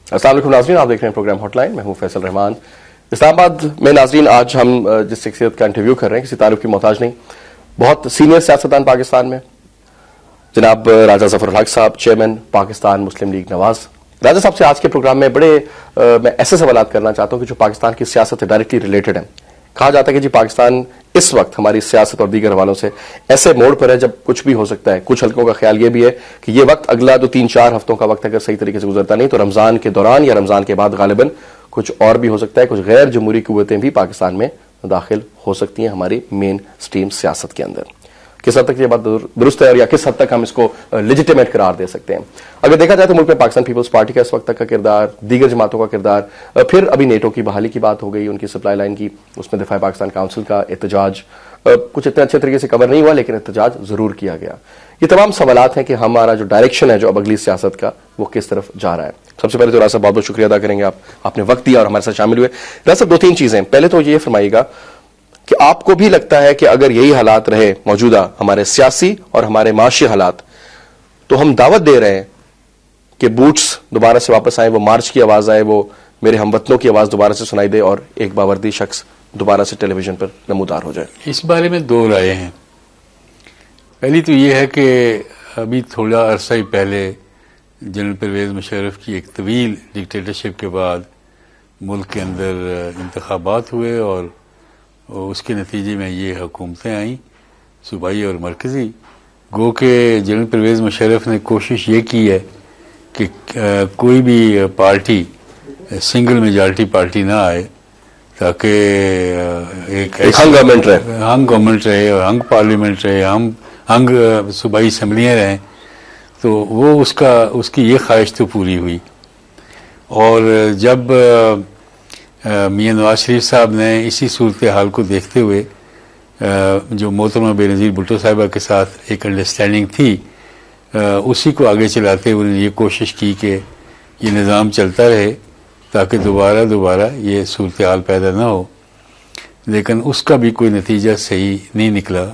السلام علیکم ناظرین، آپ دیکھ رہے ہیں پروگرام ہاٹ لائن، میں ہوں فیصل رحمان۔ اسلام آباد میں ناظرین آج ہم جس شخصیت کا انٹرویو کر رہے ہیں کسی تعارف کی محتاج نہیں، بہت سینئر سیاستدان پاکستان میں، جناب راجہ ظفر الحق صاحب، چیئرمین پاکستان مسلم لیگ نواز۔ راجہ صاحب سے آج کے پروگرام میں میں ایسے سوالات کرنا چاہتا ہوں کہ جو پاکستان کی سیاست سے ڈائریکٹلی ریلیٹڈ ہیں۔ کہا جاتا ہے کہ جی پاکستان اس وقت ہماری سیاست اور دیگر حوالوں سے ایسے موڑ پر ہے جب کچھ بھی ہو سکتا ہے۔ کچھ حلقوں کا خیال یہ بھی ہے کہ یہ وقت اگلا جو 3-4 ہفتوں کا وقت اگر صحیح طریقے سے گزرتا نہیں تو رمضان کے دوران یا رمضان کے بعد غالباً کچھ اور بھی ہو سکتا ہے، کچھ غیر جمہوری قوتیں بھی پاکستان میں داخل ہو سکتی ہیں ہماری مین سٹریم سیاست کے اندر۔ کس حد تک یہ بات درست ہے اور یا کس حد تک ہم اس کو لیجیٹیمیٹ قرار دے سکتے ہیں؟ اگر دیکھا جائے تو ملک میں پاکستان پیپلز پارٹی کا اس وقت تک کا کردار، دیگر جماعتوں کا کردار، پھر ابھی نیٹو کی بحالی کی بات ہو گئی، ان کی سپلائی لائن کی، اس میں دفاع پاکستان کونسل کا احتجاج کچھ اتنے اچھے طریقے سے کور نہیں ہوا لیکن احتجاج ضرور کیا گیا۔ یہ تمام سوالات ہیں کہ ہمارا جو ڈائریکشن ہے جو اب اگلی سیاست کا وہ کس طرف جا رہا ہے۔ سب سے پہلے تو راجہ صاحب بہت بہت شکریہ ادا کریں گے، آپ نے وقت دیا اور ہمارے ساتھ شامل ہوئے۔ راجہ صاحب 2-3 چیزیں، پہلے تو یہ فرمائیے گا کہ آپ کو بھی لگتا ہے کہ اگر یہی حالات رہے موجودہ ہمارے سیاسی اور ہمارے معاشی حالات تو ہم دعوت دے رہے ہیں کہ بوٹس دوبارہ سے واپس آئیں، وہ مارچ کی آواز آئے، وہ میرے ہم وطنوں کی آواز دوبارہ سے سنائی دے اور ایک باوردی شخص دوبارہ سے ٹیلی ویژن پر نمودار ہو جائے؟ اس بارے میں 2 رائے ہیں۔ پہلی تو یہ ہے کہ ابھی تھوڑا عرصہ ہی پہلے جنرل پرویز مشرف کی ایک طویل ڈکٹیٹرشپ کے بعد ملک کے اندر انتخابات ہوئے اور اس کے نتیجے میں یہ حکومتیں آئیں، صوبائی اور مرکزی۔ گو کہ جنرل پرویز مشرف نے کوشش یہ کی ہے کہ کوئی بھی پارٹی سنگل میجارٹی پارٹی نہ آئے تاکہ ایک ہنگ گورنمنٹ رہے اور ہنگ پارلیمنٹ رہے، ہنگ صوبائی اسمبلیاں رہیں۔ تو وہ اس کی یہ خواہش تو پوری ہوئی۔ اور جب میاں نواز شریف صاحب نے اسی صورتحال کو دیکھتے ہوئے جو محترمہ بے نظیر بھٹو صاحبہ کے ساتھ ایک انڈرسٹینڈنگ تھی، اسی کو آگے چلاتے ہوئے انہوں نے یہ کوشش کی کہ یہ نظام چلتا رہے تاکہ دوبارہ یہ صورتحال پیدا نہ ہو، لیکن اس کا بھی کوئی نتیجہ صحیح نہیں نکلا۔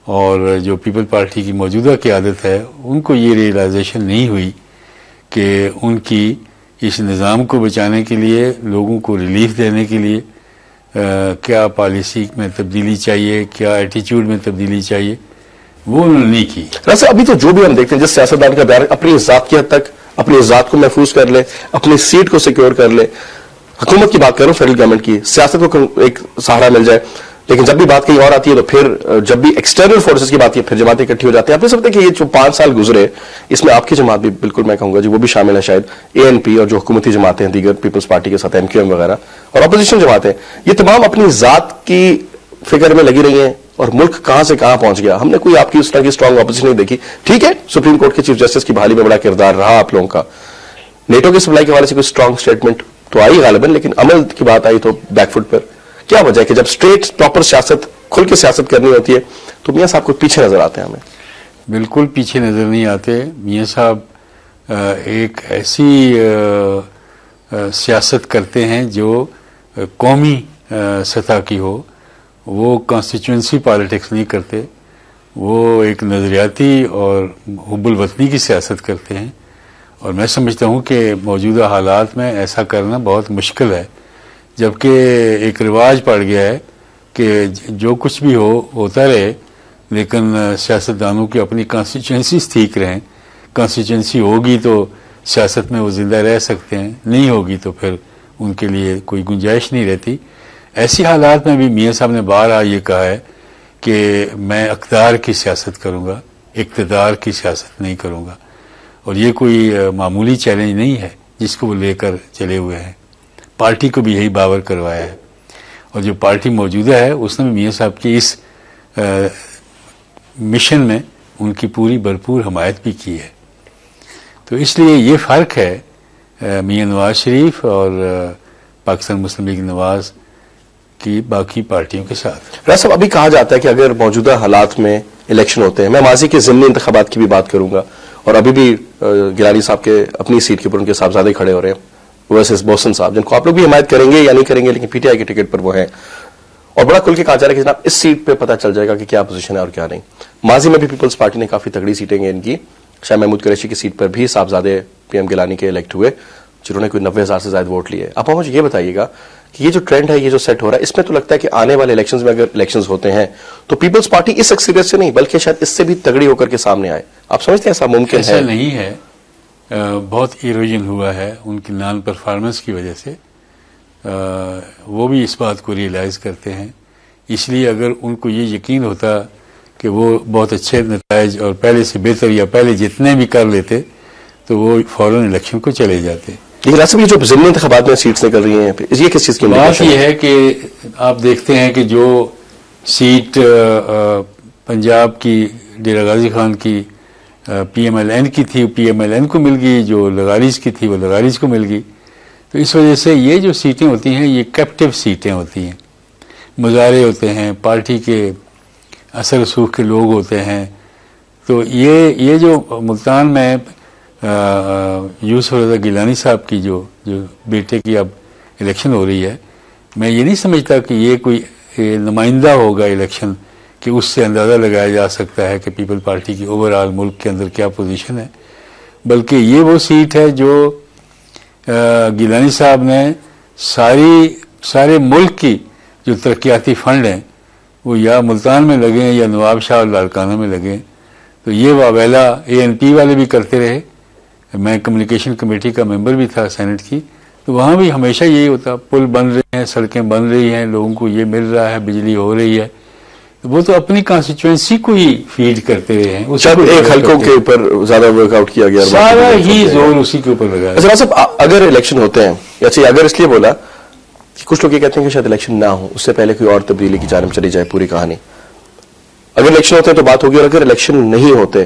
اور جو پیپل پارٹی کی موجودہ قیادت ہے ان کو یہ ریئلائزیشن نہیں ہوئی کہ ان کی اس نظام کو بچانے کے لیے، لوگوں کو ریلیف دینے کے لیے کیا پالیسی میں تبدیلی چاہیے، کیا ایٹیچیوڈ میں تبدیلی چاہیے، وہ انہوں نے نہیں کی۔ ویسے ابھی تو جو بھی ہم دیکھتے ہیں جس سیاستدان کا بیان اپنی ذات کی حد تک اپنی ذات کو محفوظ کر لے، اپنی سیٹ کو سیکیور کر لے، حکومت کی بات کروں، فیڈرل گورنمنٹ کی سیاست کو ایک سہارا مل جائے، لیکن جب بھی بات کہیں اور آتی ہے تو پھر جب بھی ایکسٹرنل فورسز کی بات ہے پھر جماعتیں اکٹھی ہو جاتی ہیں۔ آپ نے سمجھتے ہیں کہ یہ جو 5 سال گزرے اس میں آپ کی جماعت بھی بالکل میں کہوں گا جی وہ بھی شامل ہے، شاید ANP اور جو حکومتی جماعتیں ہیں دیگر پیپلز پارٹی کے ساتھ MQM وغیرہ اور اپوزیشن جماعتیں، یہ تمام اپنی ذات کی فکر میں لگی رہی ہیں اور ملک کہاں سے کہاں پہنچ گیا۔ ہم نے کوئی آپ کی اس طرح کی اسٹرانگ اپوزیشن نہیں دیکھی۔ ٹھیک ہے، سپریم کورٹ کے چیف جسٹس کی بحالی میں بڑا کردار رہا آپ لوگوں کا، نیٹو کی سپلائی کے حوالے سے کوئی اسٹرانگ اسٹیٹمنٹ تو آئی غالباً، لیکن عمل کی بات آئی تو بیک فٹ پر۔ کیا وجہ ہے کہ جب اسٹریٹ پراپر سیاست کھل کے سیاست کرنی ہوتی ہے تو میاں صاحب کو پیچھے نظر آتے ہیں؟ ہمیں بالکل پیچھے نظر نہیں آتے۔ میاں صاحب ایک ایسی سیاست کرتے ہیں جو قومی سطح کی ہو، وہ کانسٹیچوئنسی پالیٹکس نہیں کرتے، وہ ایک نظریاتی اور حب الوطنی کی سیاست کرتے ہیں۔ اور میں سمجھتا ہوں کہ موجودہ حالات میں ایسا کرنا بہت مشکل ہے، جبکہ ایک رواج پڑ گیا ہے کہ جو کچھ بھی ہوتا رہے، لیکن سیاستدانوں کی اپنی کانسٹیچوئنسیز ٹھیک رہیں۔ کانسٹیچوئنسی ہوگی تو سیاست میں وہ زندہ رہ سکتے ہیں، نہیں ہوگی تو پھر ان کے لیے کوئی گنجائش نہیں رہتی۔ ایسی حالات میں بھی میاں صاحب نے بارہا یہ کہا ہے کہ میں اقتدار کی سیاست کروں گا، اقتدار کی سیاست نہیں کروں گا، اور یہ کوئی معمولی چیلنج نہیں ہے جس کو وہ لے کر چلے ہوئے ہیں۔ پارٹی کو بھی یہی باور کروایا ہے، اور جو پارٹی موجودہ ہے اس نے بھی میاں صاحب کی اس مشن میں ان کی پوری بھرپور حمایت بھی کی ہے۔ تو اس لیے یہ فرق ہے میاں نواز شریف اور پاکستان مسلم لیگ نواز کی باقی پارٹیوں کے ساتھ۔ راجہ صاحب ابھی کہا جاتا ہے کہ اگر موجودہ حالات میں الیکشن ہوتے ہیں، میں ماضی کے ضمنی انتخابات کی بھی بات کروں گا، اور ابھی بھی گیلانی صاحب کے اپنی سیٹ کے اوپر ان کے صاحبزادے کھڑے ہو رہے ہیں ورسز بوسن صاحب، جن کو آپ لوگ بھی حمایت کریں گے یا نہیں کریں گے، لیکن PTI کے ٹکٹ پر وہ ہیں، اور بڑا کھل کے کہا جا رہا ہے کہ جناب اس سیٹ پہ پتہ چل جائے گا کہ کیا پوزیشن ہے اور کیا نہیں۔ ماضی میں بھی پیپلز پارٹی نے کافی تگڑی سیٹیں گین کی، شاہ محمود قریشی کی سیٹ پر بھی صاحبزادے پی ایم گیلانی کے الیکٹ ہوئے جنہوں نے کوئی 90,000 سے زائد ووٹ لیے. اب مجھے یہ بتائیے گا کہ یہ جو ٹرینڈ ہے, یہ جو سیٹ ہو رہا ہے, اس میں تو لگتا ہے کہ آنے والے الیکشنز میں اگر الیکشنز ہوتے ہیں تو پیپلز پارٹی اس اکثریت سے نہیں بلکہ شاید اس سے بھی تگڑی ہو کر کے سامنے آئے. آپ سمجھتے ہیں ایسا ممکن ہے؟ ایسا نہیں ہے, بہت ایروجن ہوا ہے ان کی نان پرفارمنس کی وجہ سے. وہ بھی اس بات کو ریئلائز کرتے ہیں, اس لیے اگر ان کو یہ یقین ہوتا کہ وہ بہت اچھے نتائج اور پہلے سے بہتر یا پہلے جتنے بھی کر لیتے تو وہ فوراً الیکشن کو چلے جاتے. لیکن راصف یہ جو ضمنی انتخابات میں سیٹس نکل رہی ہیں, یہ کس چیز کی بات یہ ہے کہ آپ دیکھتے ہیں کہ جو سیٹ پنجاب کی ڈیرہ غازی خان کی پی ایم ایل این کی تھی پی ایم ایل این کو مل گئی, جو لغاریز کی تھی وہ لغاریز کو مل گئی. تو اس وجہ سے یہ جو سیٹیں ہوتی ہیں یہ کیپٹیو سیٹیں ہوتی ہیں, مظاہرے ہوتے ہیں, پارٹی کے اثر رسوخ کے لوگ ہوتے ہیں. تو یہ جو ملتان میں یوسف رضا گیلانی صاحب کی جو بیٹے کی اب الیکشن ہو رہی ہے, میں یہ نہیں سمجھتا کہ یہ کوئی نمائندہ ہوگا الیکشن کہ اس سے اندازہ لگایا جا سکتا ہے کہ پیپل پارٹی کی اوور آل ملک کے اندر کیا پوزیشن ہے. بلکہ یہ وہ سیٹ ہے جو گیلانی صاحب نے سارے ملک کی جو ترقیاتی فنڈ ہیں وہ یا ملتان میں لگے یا نواب شاہ اور لاڑکانہ میں لگے. تو یہ واویلا ANP والے بھی کرتے رہے. میں کمیونیکیشن کمیٹی کا ممبر بھی تھا سینٹ کی, تو وہاں بھی ہمیشہ یہی ہوتا, پل بن رہے ہیں, سڑکیں بن رہی ہیں, لوگوں کو یہ مل رہا ہے, بجلی ہو رہی ہے. وہ تو اپنی کانسٹیچوئنسی کو ہی فیڈ کرتے رہے ہیں. ایک حلقوں کے اوپر زیادہ ورک آؤٹ کیا گیا, سارا ہی زور اسی کے اوپر لگا. صاحب اگر الیکشن ہوتے ہیں, اچھا اگر اس لیے بولا کہ کچھ لوگ یہ کہتے ہیں کہ شاید الیکشن نہ ہو, اس سے پہلے کوئی اور تبدیلی کی جانب چلی جائے پوری کہانی. اگر الیکشن ہوتے ہیں تو بات ہوگی, اور اگر الیکشن نہیں ہوتے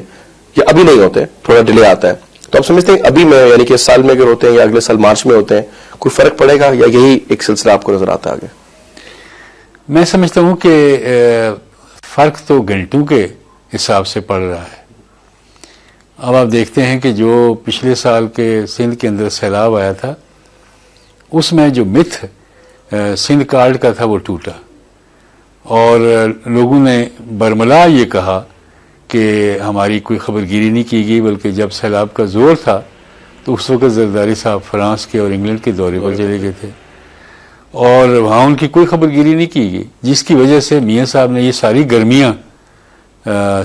یا ابھی نہیں ہوتے, تھوڑا ڈیلے آتا ہے, تو آپ سمجھتے ہیں ابھی میں یعنی کہ اس سال میں اگر ہوتے ہیں یا اگلے سال مارچ میں ہوتے ہیں کوئی فرق پڑے گا, یا یہی ایک سلسلہ آپ کو نظر آتا ہے آگے؟ میں سمجھتا ہوں کہ فرق تو گھنٹوں کے حساب سے پڑ رہا ہے. اب آپ دیکھتے ہیں کہ جو پچھلے سال کے سندھ کے اندر سیلاب آیا تھا, اس میں جو متھ سندھ کارڈ کا تھا وہ ٹوٹا, اور لوگوں نے برملا یہ کہا کہ ہماری کوئی خبرگیری نہیں کی گئی, بلکہ جب سیلاب کا زور تھا تو اس وقت زرداری صاحب فرانس کے اور انگلینڈ کے دورے پر چلے گئے تھے, اور وہاں ان کی کوئی خبرگیری نہیں کی گئی, جس کی وجہ سے میاں صاحب نے یہ ساری گرمیاں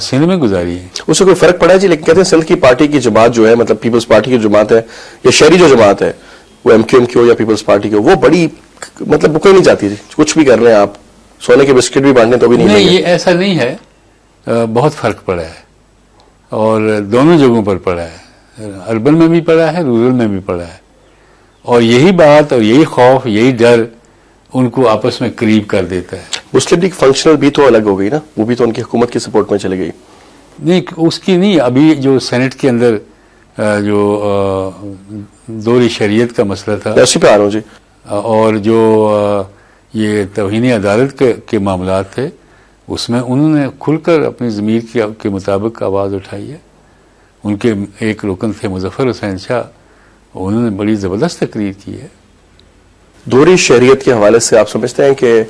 سندھ میں گزاری ہیں. اس سے کوئی فرق پڑا ہے جی؟ لیکن کہتے ہیں سندھ کی پارٹی کی جماعت جو ہے, مطلب پیپلز پارٹی کی جماعت ہے یا شہری جو جماعت ہے, وہ MQM کی ہو یا پیپلز پارٹی کی ہو, وہ بڑی مطلب کوئی نہیں جاتی تھی, کچھ بھی کر رہے ہیں آپ, سونے کے بسکٹ بھی بانٹنے تو بھی نہیں. یہ ایسا نہیں ہے, بہت فرق پڑا ہے, اور دونوں جگہوں پر پڑا ہے, اربن میں بھی پڑا ہے, رورل میں بھی پڑا ہے. اور یہی بات اور یہی خوف, یہی ڈر ان کو آپس میں قریب کر دیتا ہے. مسلم لیگ فنکشنل بھی تو الگ ہو گئی نا, وہ بھی تو ان کی حکومت کی سپورٹ میں چلے گئی. نہیں, اس کی نہیں. ابھی جو سینٹ کے اندر جو دوہری شریعت کا مسئلہ تھا, اسی پہ آ رہا ہوں جی, اور جو یہ توہین عدالت کے معاملات تھے, اس میں انہوں نے کھل کر اپنی ضمیر کے مطابق آواز اٹھائی ہے. ان کے ایک رکن تھے مظفر حسین شاہ, انہوں نے بڑی زبردست تقریر کی ہے. دوہری شہریت کے حوالے سے آپ سمجھتے ہیں کہ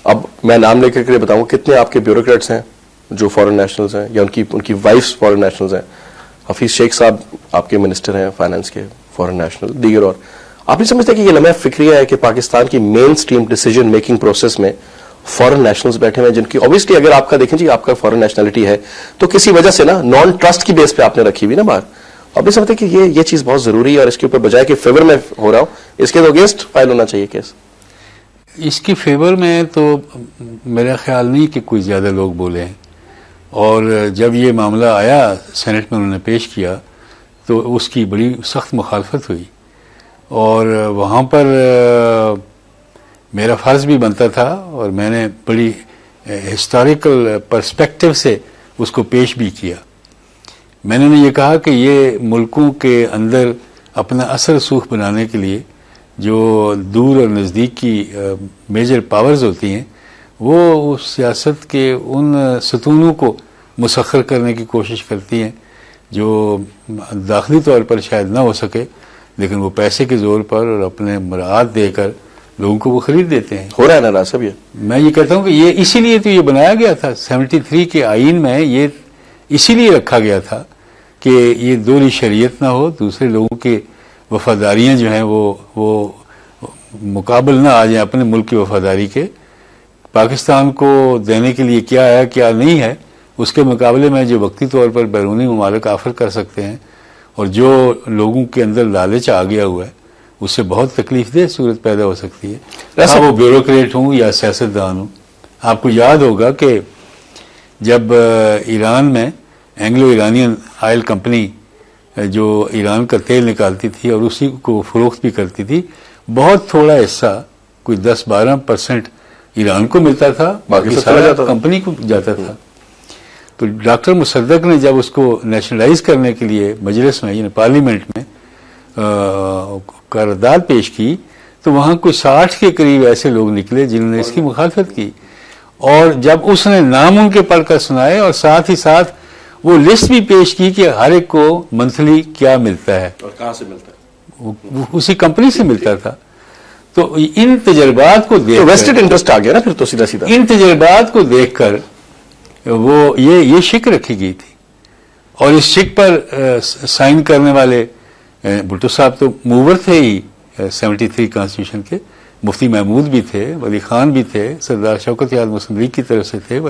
اب میں نام لے کر بتاؤں کتنے آپ کے بیوروکریٹس ہیں جو فورن نیشنلز ہیں, یا ان کی وائفز فورن نیشنلز ہیں؟ حفیظ شیخ صاحب آپ کے منسٹر ہیں فائنانس کے, فورن نیشنل, دیگر. اور آپ نہیں سمجھتے کہ یہ لمحہ فکریہ ہے کہ پاکستان کی مین سٹریم ڈیسیجن میکنگ پروسیس میں فورن نیشنلز بیٹھے ہوئے, جن کی اوبیسلی اگر آپ کا دیکھیں جی آپ کا فورن نیشنلٹی ہے تو کسی وجہ سے نا نان ٹرسٹ کی بیس پہ آپ نے رکھی ہوئی نا باہر. آپ نہیں سمجھتے کہ یہ چیز بہت ضروری ہے, اور اس کے اوپر بجائے کہ فیور میں ہو رہا ہوں, اس کے اگینسٹ فائل ہونا چاہیے کیس؟ اس کی فیور میں تو میرا خیال نہیں کہ کوئی زیادہ لوگ بولے ہیں. اور جب یہ معاملہ آیا سینٹ میں انہوں نے پیش کیا تو اس کی بڑی سخت مخالفت ہوئی, اور وہاں پر میرا فرض بھی بنتا تھا, اور میں نے بڑی ہسٹوریکل پرسپیکٹو سے اس کو پیش بھی کیا. میں نے یہ کہا کہ یہ ملکوں کے اندر اپنا اثر رسوخ بنانے کے لیے جو دور اور نزدیک کی میجر پاورز ہوتی ہیں, وہ اس سیاست کے ان ستونوں کو مسخر کرنے کی کوشش کرتی ہیں جو داخلی طور پر شاید نہ ہو سکے, لیکن وہ پیسے کے زور پر اور اپنے مراعات دے کر لوگوں کو وہ خرید دیتے ہیں. ہو رہا ہے نا راصف یہ؟ میں یہ کہتا ہوں کہ یہ اسی لیے تو یہ بنایا گیا تھا 73 کے آئین میں, یہ اسی لیے رکھا گیا تھا کہ یہ دوہری شریعت نہ ہو, دوسرے لوگوں کی وفاداریاں جو ہیں وہ مقابل نہ آ جائیں اپنے ملک کی وفاداری کے. پاکستان کو دینے کے لیے کیا ہے کیا نہیں ہے, اس کے مقابلے میں جو وقتی طور پر بیرونی ممالک آفر کر سکتے ہیں اور جو لوگوں کے اندر لالچ آ گیا ہوا ہے, اس سے بہت تکلیف دہ صورت پیدا ہو سکتی ہے. وہ بیوروکریٹ ہوں یا سیاستدان ہوں. آپ کو یاد ہوگا کہ جب ایران میں اینگلو ایرانین آئل کمپنی جو ایران کا تیل نکالتی تھی اور اسی کو فروخت بھی کرتی تھی, بہت تھوڑا حصہ کوئی 10-12% ایران کو ملتا تھا, باقی سارا کمپنی کو جاتا تھا. تو ڈاکٹر مصدق نے جب اس کو نیشنلائز کرنے کے لیے مجلس میں یعنی پارلیمنٹ میں قرارداد پیش کی, تو وہاں کوئی 60 کے قریب ایسے لوگ نکلے جنہوں نے اس کی مخالفت کی. اور جب اس نے نام ان کے پڑھ کر سنائے اور ساتھ ہی ساتھ وہ لسٹ بھی پیش کی کہ ہر ایک کو منتھلی کیا ملتا ہے اور کہاں سے ملتا ہے, وہ اسی کمپنی سے ملتا تھا. تو ان تجربات کو دیکھ ویسٹڈ انٹرسٹ آ گیا نا پھر تو سیدھا سیدھا. ان تجربات کو دیکھ کر وہ یہ شک رکھی گئی تھی, اور اس شک پر سائن کرنے والے بھٹو صاحب تو موور تھے ہی 73 کانسٹیٹیوشن کے. مفتی محمود بھی تھے, ولی خان بھی تھے, سردار شوکت یار مسلم لیگ کی طرف سے تھے,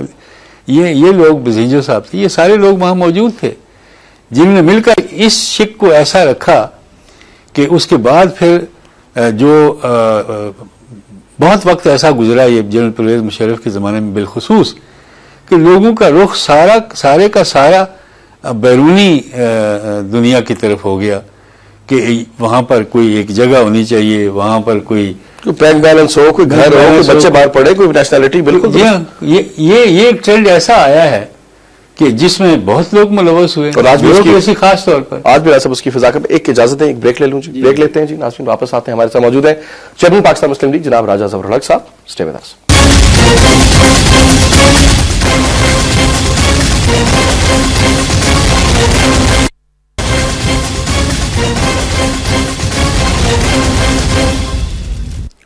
یہ لوگ بزنجو صاحب تھے, یہ سارے لوگ وہاں موجود تھے جنہوں نے مل کر اس شک کو ایسا رکھا کہ اس کے بعد پھر جو بہت وقت ایسا گزرا یہ جنرل پرویز مشرف کے زمانے میں بالخصوص, کہ لوگوں کا رخ سارے کا سارا بیرونی دنیا کی طرف ہو گیا کہ وہاں پر کوئی ایک جگہ ہونی چاہیے, وہاں پر کوئی بینک بیلنس ہو, کوئی گھر ہو, کوئی بچے باہر پڑھے, کوئی نیشنلٹی. بالکل یہ ایک ٹرینڈ ایسا آیا ہے کہ جس میں بہت لوگ ملوث ہوئے, اور آج بھی خاص طور پر آج بھی ایسا اس کی فضا کا. ایک اجازت ہے, ایک بریک لے لوں جی, بریک لیتے ہیں جی. ناظرین واپس آتے ہیں, ہمارے ساتھ موجود ہیں چیئرمین پاکستان مسلم لیگ جناب راجہ ظفر الحق صاحب. Stay with us.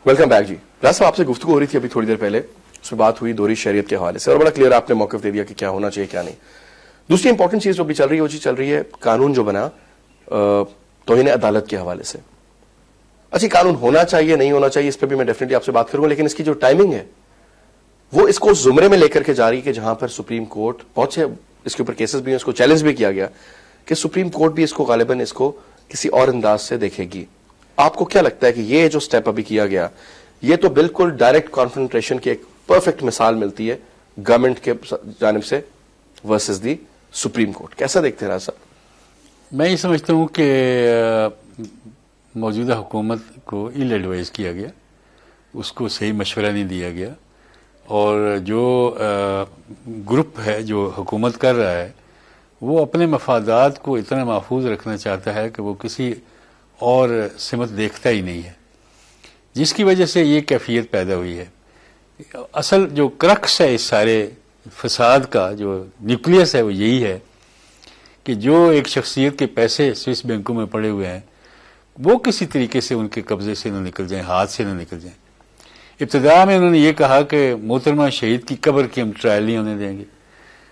Welcome back ji. Raj صاحب آپ سے گفتگو ہو رہی تھی ابھی تھوڑی دیر پہلے, اس میں بات ہوئی دوہری شریعت کے حوالے سے, اور بڑا کلیئر آپ نے موقف دے دیا کہ کیا ہونا چاہیے کیا نہیں. دوسری امپورٹنٹ چیز جو بھی چل رہی ہے وہ چیز چل رہی ہے قانون جو بنا توہین عدالت کے حوالے سے. اچھی قانون ہونا چاہیے نہیں ہونا چاہیے اس پہ بھی میں ڈیفینیٹلی آپ سے بات کروں گا, لیکن اس کی جو ٹائمنگ ہے وہ اس کو زمرے میں لے کر کے جا رہی ہے کہ جہاں پر سپریم کورٹ بہت سے اس کے اوپر کیسز بھی ہیں, اس کو چیلنج بھی کیا گیا کہ سپریم کورٹ بھی اس کو غالباً اس کو کسی اور انداز سے دیکھے گی. آپ کو کیا لگتا ہے کہ یہ جو سٹیپ ابھی کیا گیا یہ تو بالکل ڈائریکٹ کانفرنٹریشن کی ایک پرفیکٹ مثال ملتی ہے گورنمنٹ کے جانب سے ورسز دی سپریم کورٹ. کیسا دیکھتے ہیں راج صاحب؟ میں یہ سمجھتا ہوں کہ موجودہ حکومت کو ایل ایڈوائز کیا گیا, اس کو صحیح مشورہ نہیں دیا گیا, اور جو گروپ ہے جو حکومت کر رہا ہے وہ اپنے مفادات کو اتنا محفوظ رکھنا چاہتا ہے کہ وہ کسی اور سمت دیکھتا ہی نہیں ہے, جس کی وجہ سے یہ کیفیت پیدا ہوئی ہے. اصل جو کرکس ہے اس سارے فساد کا, جو نیوکلیس ہے وہ یہی ہے کہ جو ایک شخصیت کے پیسے سوئس بینکوں میں پڑے ہوئے ہیں وہ کسی طریقے سے ان کے قبضے سے نہ نکل جائیں, ہاتھ سے نہ نکل جائیں. ابتدا میں انہوں نے یہ کہا کہ محترمہ شہید کی قبر کی ہم ٹرائل نہیں ہونے دیں گے.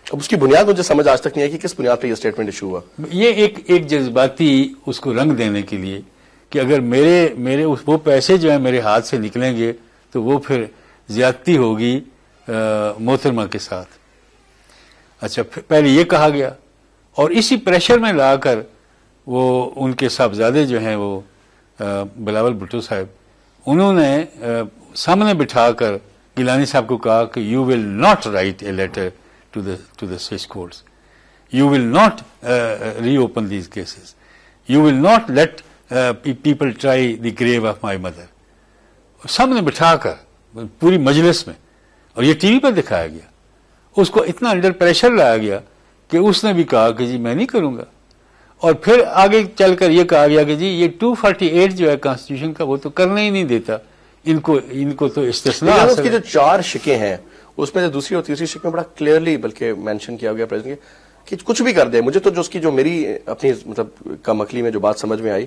اب اس کی بنیاد مجھے سمجھ آج تک نہیں ہے کہ کس بنیاد پہ یہ اسٹیٹمنٹ ایشو ہوا. یہ ایک جذباتی اس کو رنگ دینے کے لیے کہ اگر میرے وہ پیسے جو ہیں میرے ہاتھ سے نکلیں گے تو وہ پھر زیادتی ہوگی محترمہ کے ساتھ. اچھا, پہلے یہ کہا گیا, اور اسی پریشر میں لا کر وہ ان کے صاحبزادے جو ہیں وہ بلاول بھٹو صاحب, انہوں نے سامنے بٹھا کر گیلانی صاحب کو کہا کہ you will not write a letter to the Swiss courts, you will not reopen these cases, you will not let people try the grave of my mother. سامنے بٹھا کر پوری مجلس میں, اور یہ ٹی وی پر دکھایا گیا. اس کو اتنا انڈر پریشر لایا گیا کہ اس نے بھی کہا کہ جی میں نہیں کروں گا, اور پھر آگے چل کر یہ کہا گیا کہ جی یہ 248 جو ہے کانسٹیٹیوشن کا وہ تو کرنا ہی نہیں دیتا, ان کو تو استثناء. اس کی جو 4 شکیں ہیں اس میں دوسری اور تیسری شک میں بڑا کلیئرلی بلکہ مینشن کیا گیا پریزیڈنٹ کہ کچھ بھی کر دے, مجھے تو جو اس کی جو میری اپنی مطلب کم عقلی میں جو بات سمجھ میں آئی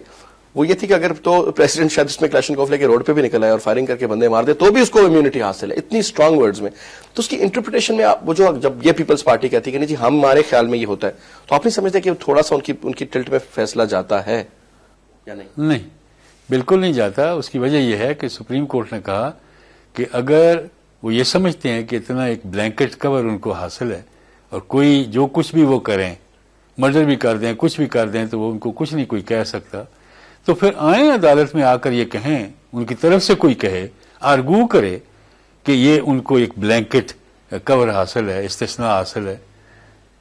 وہ یہ تھی کہ اگر تو پریزیڈنٹ شاید اس میں کلاشنکوف لے کے روڈ پہ بھی نکل آئے اور فائرنگ کر کے بندے مار دے تو بھی اس کو امیونٹی حاصل ہے, اتنی اسٹرانگ ورڈز میں. تو اس کی انٹرپریٹیشن میں وہ جو جب یہ پیپلز پارٹی کہتی ہے کہ نہیں جی ہمارے خیال میں یہ ہوتا ہے, تو آپ نہیں سمجھتے کہ تھوڑا سا ان کی ٹلٹ میں فیصلہ جاتا ہے یا نہیں؟ نہیں, بالکل نہیں جاتا. اس کی وجہ یہ ہے کہ سپریم کورٹ نے کہا کہ اگر وہ یہ سمجھتے ہیں کہ اتنا ایک بلینکٹ کور ان کو حاصل ہے اور کوئی جو کچھ بھی وہ کریں, مرڈر بھی کر دیں, کچھ بھی کر دیں, تو وہ ان کو کچھ نہیں کوئی کہہ سکتا, تو پھر آئیں عدالت میں آ کر یہ کہیں, ان کی طرف سے کوئی کہے, آرگو کرے کہ یہ ان کو ایک بلینکٹ کور حاصل ہے, استثناء حاصل ہے.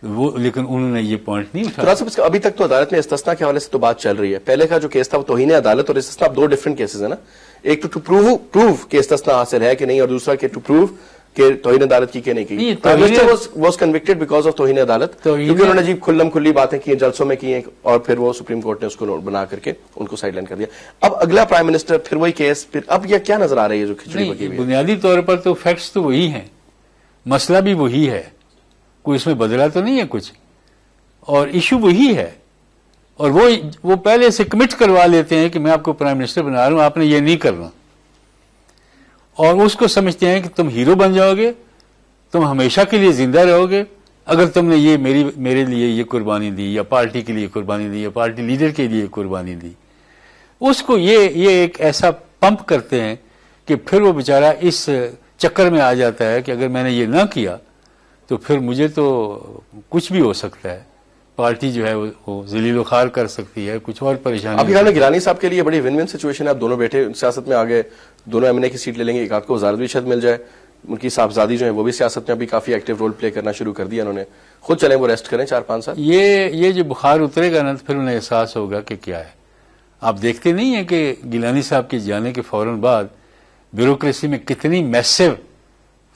وہ لیکن انہوں نے یہ پوائنٹ نہیں اٹھایا. صاحب ابھی تک تو عدالت میں استثناء کے حوالے سے تو بات چل رہی ہے. پہلے کا جو کیس تھا وہ توہین عدالت اور استثناء, دو ڈفرنٹ کیسز ہیں نا. ایک تو پروو کہ استثناء حاصل ہے کہ نہیں, اور دوسرا کہ ٹو پروو کہ توہین عدالت کی کہ نہیں کی. واز کنوکٹڈ بیکاز آف توہین عدالت, کیونکہ انہوں نے جی کھلم کھلی باتیں کی ہیں, جلسوں میں کی ہیں, اور پھر وہ سپریم کورٹ نے اس کو بنا کر کے ان کو سائڈ لائن کر دیا. اب اگلا پرائم منسٹر پھر وہی کیس, پھر اب یہ کیا نظر آ رہی ہے جو کھچڑی پکی ہوئی ہے؟ بنیادی طور پر تو فیکٹس تو وہی ہیں, مسئلہ بھی وہی ہے, کوئی اس میں بدلا تو نہیں ہے کچھ, اور ایشو وہی ہے. اور وہ پہلے سے کمٹ کروا لیتے ہیں کہ میں آپ کو پرائم منسٹر بنا رہا ہوں, آپ نے یہ نہیں کرنا, اور اس کو سمجھتے ہیں کہ تم ہیرو بن جاؤ گے, تم ہمیشہ کے لیے زندہ رہو گے اگر تم نے یہ میرے لیے یہ قربانی دی, یا پارٹی کے لیے قربانی دی, یا پارٹی لیڈر کے لیے قربانی دی. اس کو یہ ایک ایسا پمپ کرتے ہیں کہ پھر وہ بیچارہ اس چکر میں آ جاتا ہے کہ اگر میں نے یہ نہ کیا تو پھر مجھے تو کچھ بھی ہو سکتا ہے, پارٹی جو ہے وہ ذلیل و خوار کر سکتی ہے, کچھ اور پریشانی. ابھی خیال میں گیلانی صاحب کے لیے بڑی ون ون سچویشن ہے, آپ دونوں بیٹھے سیاست میں آگے, دونوں ایم این اے کی سیٹ لے لیں گے, ایک آدھ کو وزارت بھی شاید مل جائے, ان کی صاحبزادی جو ہے وہ بھی سیاست میں ابھی کافی ایکٹیو رول پلے کرنا شروع کر دیا انہوں نے, خود چلیں وہ ریسٹ کریں 4-5 سال. یہ جو بخار اترے گا نا تو پھر انہیں احساس ہوگا کہ کیا ہے. آپ دیکھتے نہیں ہیں کہ گیلانی صاحب کے جانے کے فوراً بعد بیوروکریسی میں کتنی میسو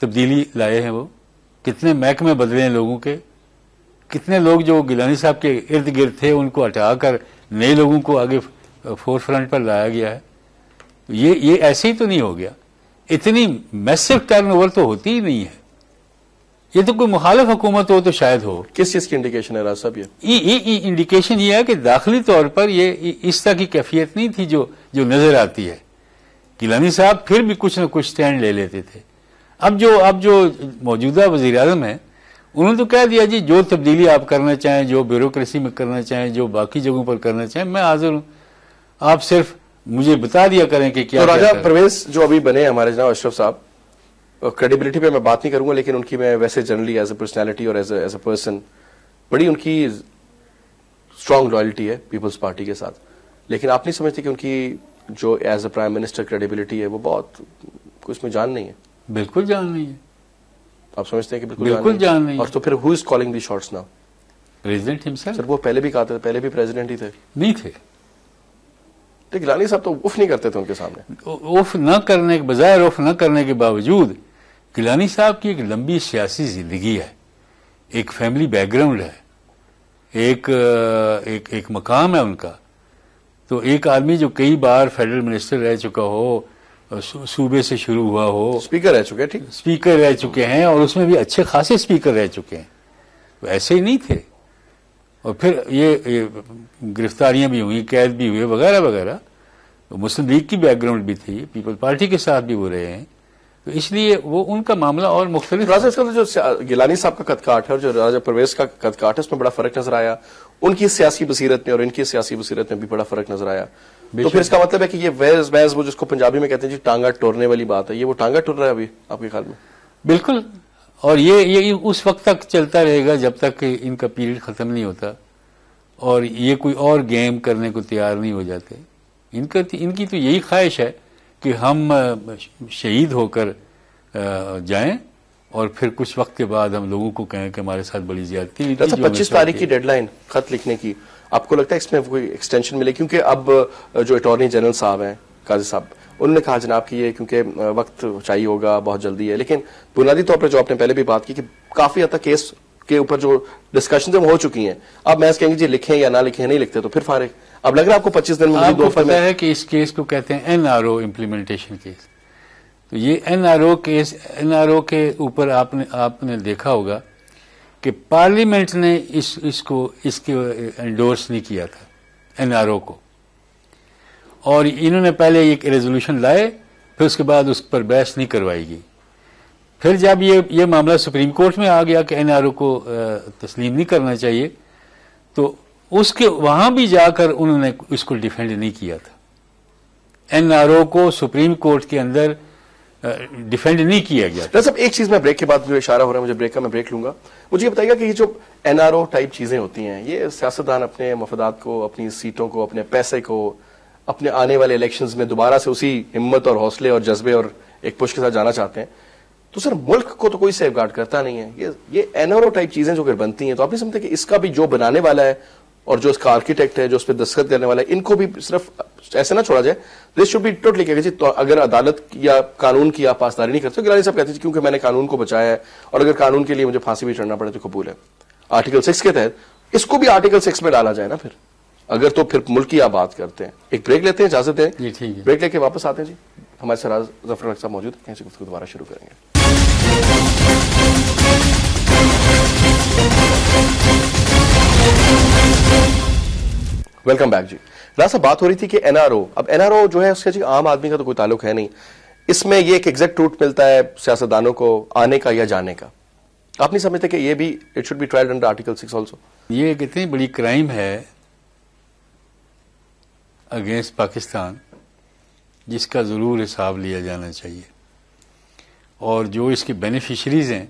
تبدیلی لائے ہیں, وہ کتنے محکمے بدلے ہیں لوگوں کے, کتنے لوگ جو گیلانی صاحب کے ارد گرد تھے ان کو ہٹا کر نئے لوگوں کو آگے فور فرنٹ پر لایا گیا ہے. یہ ایسے ہی تو نہیں ہو گیا, اتنی میسو ٹرن اوور تو ہوتی ہی نہیں ہے. یہ تو کوئی مخالف حکومت ہو تو شاید ہو. کس چیز کی انڈیکیشن ہے راز صاحب؟ یہ انڈیکیشن یہ ہے کہ داخلی طور پر یہ اس طرح کی کیفیت نہیں تھی جو نظر آتی ہے. گیلانی صاحب پھر بھی کچھ نہ کچھ سٹینڈ لے لیتے تھے. اب جو موجودہ وزیر اعظم ہیں انہوں نے تو کہہ دیا جی جو تبدیلی آپ کرنا چاہیں, جو بیوروکریسی میں کرنا چاہیں, جو باقی جگہوں پر کرنا چاہیں, میں حاضر ہوں, آپ صرف مجھے بتا دیا کریں کہ کیا. تو راجہ پرویز جو ابھی بنے ہمارے جناب اشرف صاحب, کریڈیبلٹی پہ میں بات نہیں کروں گا, لیکن ان کی میں ویسے جنرلی ایز اے پرسنالٹی اور ایز اے پرسن بڑی ان کی اسٹرانگ لائلٹی ہے پیپلز پارٹی کے ساتھ, لیکن آپ نہیں سمجھتے کہ ان کی جو as a prime minister credibility ہے وہ بہت اس میں جان نہیں ہے؟ بالکل جان نہیں ہے. آپ سمجھتے ہیں کہ بالکل جان نہیں. اور تو پھر ہو is calling the shots now? President himself. Sir وہ پہلے بھی کہتے تھے, پہلے بھی پریزیڈنٹ ہی تھے. نہیں تھے. گیلانی صاحب تو اف نہیں کرتے تھے ان کے سامنے. اف نہ کرنے کے بظاہر اف نہ کرنے کے باوجود گیلانی صاحب کی ایک لمبی سیاسی زندگی ہے, ایک فیملی بیک گراؤنڈ ہے, ایک مقام ہے ان کا. تو ایک آدمی جو کئی بار فیڈرل منسٹر رہ چکا ہو, صوبے سے شروع ہوا ہو, اسپیکر رہ چکے, ٹھیک اسپیکر رہ چکے ہیں, اور اس میں بھی اچھے خاصے اسپیکر رہ چکے ہیں, تو ایسے ہی نہیں تھے. اور پھر یہ گرفتاریاں بھی ہوئی, قید بھی ہوئے وغیرہ وغیرہ. تو مسلم لیگ کی بیک گراؤنڈ بھی تھی, پیپل پارٹی کے ساتھ بھی وہ رہے ہیں, تو اس لیے وہ ان کا معاملہ اور مختلف. راجہ جو گیلانی صاحب کا قد کاٹ ہے اور جو راجہ پرویز کا قد کاٹ ہے اس میں بڑا فرق نظر آیا. ان کی سیاسی بصیرت میں اور ان کی سیاسی بصیرت میں بھی بڑا فرق نظر آیا. تو پھر اس کا مطلب ہے کہ یہ ویز وہ جس کو پنجابی میں کہتے ہیں جی ٹانگا ٹورنے والی بات ہے, یہ وہ ٹانگا ٹور رہا ہے ابھی آپ کے خیال میں؟ بالکل. اور یہ اس وقت تک چلتا رہے گا جب تک ان کا پیریڈ ختم نہیں ہوتا, اور یہ کوئی اور گیم کرنے کو تیار نہیں ہو جاتے. ان کی تو یہی خواہش ہے کہ ہم شہید ہو کر جائیں اور پھر کچھ وقت کے بعد ہم لوگوں کو کہیں کہ ہمارے ساتھ بڑی زیادتی ہوئی. 25 تاریخ کی ڈیڈ لائن خط لکھنے کی, آپ کو لگتا ہے اس میں کوئی ایکسٹینشن ملے؟ کیونکہ اب جو اٹارنی جنرل صاحب ہیں, قاضی صاحب, انہوں نے کہا جناب کہ یہ کیونکہ وقت چاہیے ہوگا, بہت جلدی ہے, لیکن بنیادی طور پر جو آپ نے پہلے بھی بات کی کہ کافی حد تک کیس کے اوپر جو ڈسکشنز ہو چکی ہیں, اب میں کہیں گے جی لکھیں یا نہ لکھیں, نہیں لکھتے تو پھر فارغ. اب لگ رہا ہے آپ کو 25 دن میں آپ کو پتا ہے کہ اس کیس کو کہتے ہیں NRO امپلیمنٹیشن کیس. تو یہ NRO کیس, NRO کے اوپر آپ نے دیکھا ہوگا کہ پارلیمنٹ نے اس کو انڈورس نہیں کیا تھا NRO کو. اور انہوں نے پہلے ایک ریزولوشن لائے، پھر اس کے بعد اس پر بحث نہیں کروائی گئی. پھر جب یہ معاملہ سپریم کورٹ میں آ گیا کہ این آر او کو تسلیم نہیں کرنا چاہیے، تو اس کے وہاں بھی جا کر انہوں نے اس کو ڈیفینڈ نہیں کیا تھا. این آر او کو سپریم کورٹ کے اندر ڈیفینڈ نہیں کیا گیا. ڈاکٹر صاحب ایک چیز میں بریک کے بعد جو اشارہ ہو رہا ہے، مجھے بریک کا میں بریک لوں گا. مجھے یہ بتائیے گا کہ یہ جو این آر او ٹائپ چیزیں ہوتی ہیں، یہ سیاستدان اپنے مفادات کو، اپنی سیٹوں کو، اپنے پیسے کو، اپنے آنے والے الیکشنز میں دوبارہ سے اسی ہمت اور حوصلے اور جذبے اور ایک پش کے ساتھ جانا چاہتے ہیں، تو سر ملک کو تو کوئی سیف گارڈ کرتا نہیں ہے. یہ این آر او ٹائپ چیزیں جو بنتی ہیں، تو آپ نہیں سمجھتے کہ اس کا بھی جو بنانے والا ہے اور جو اس کا آرکیٹیکٹ ہے، جو اس پہ دستخط کرنے والا ہے، ان کو بھی صرف ایسے نہ چھوڑا جائے. دس شوڈ بی ٹوٹلی کہ جی اگر عدالت یا قانون کی آپ پاسداری نہیں کرتے، گیلانی صاحب کہتے ہیں کیونکہ میں نے قانون کو بچایا ہے اور اگر قانون کے لیے مجھے پھانسی بھی چڑھنا پڑے تو قبول ہے. آرٹیکل 6 کے تحت اس کو بھی آرٹیکل 6 میں ڈالا جائے نا پھر، اگر تو پھر ملک کی آپ بات کرتے ہیں. ایک بریک لیتے ہیں، اجازت دیں، بریک لے کے واپس آتے ہیں. جی ہمارے سراج ظفر صاحب موجود ہیں، کہیں سے گفتگو دوبارہ شروع کریں گے. Welcome back. جی راز صاحب بات ہو رہی تھی کہ این آر او، اب این آر او جو ہے اس کا جی عام آدمی کا تو کوئی تعلق ہے نہیں، اس میں یہ ایک ایگزیکٹ روٹ ملتا ہے سیاستدانوں کو آنے کا یا جانے کا. آپ نہیں سمجھتے کہ یہ بھی it should be trialled under article 6 also? یہ ایک اتنی بڑی کرائم ہے اگینسٹ پاکستان جس کا ضرور حساب لیا جانا چاہیے، اور جو اس کے بینیفیشریز ہیں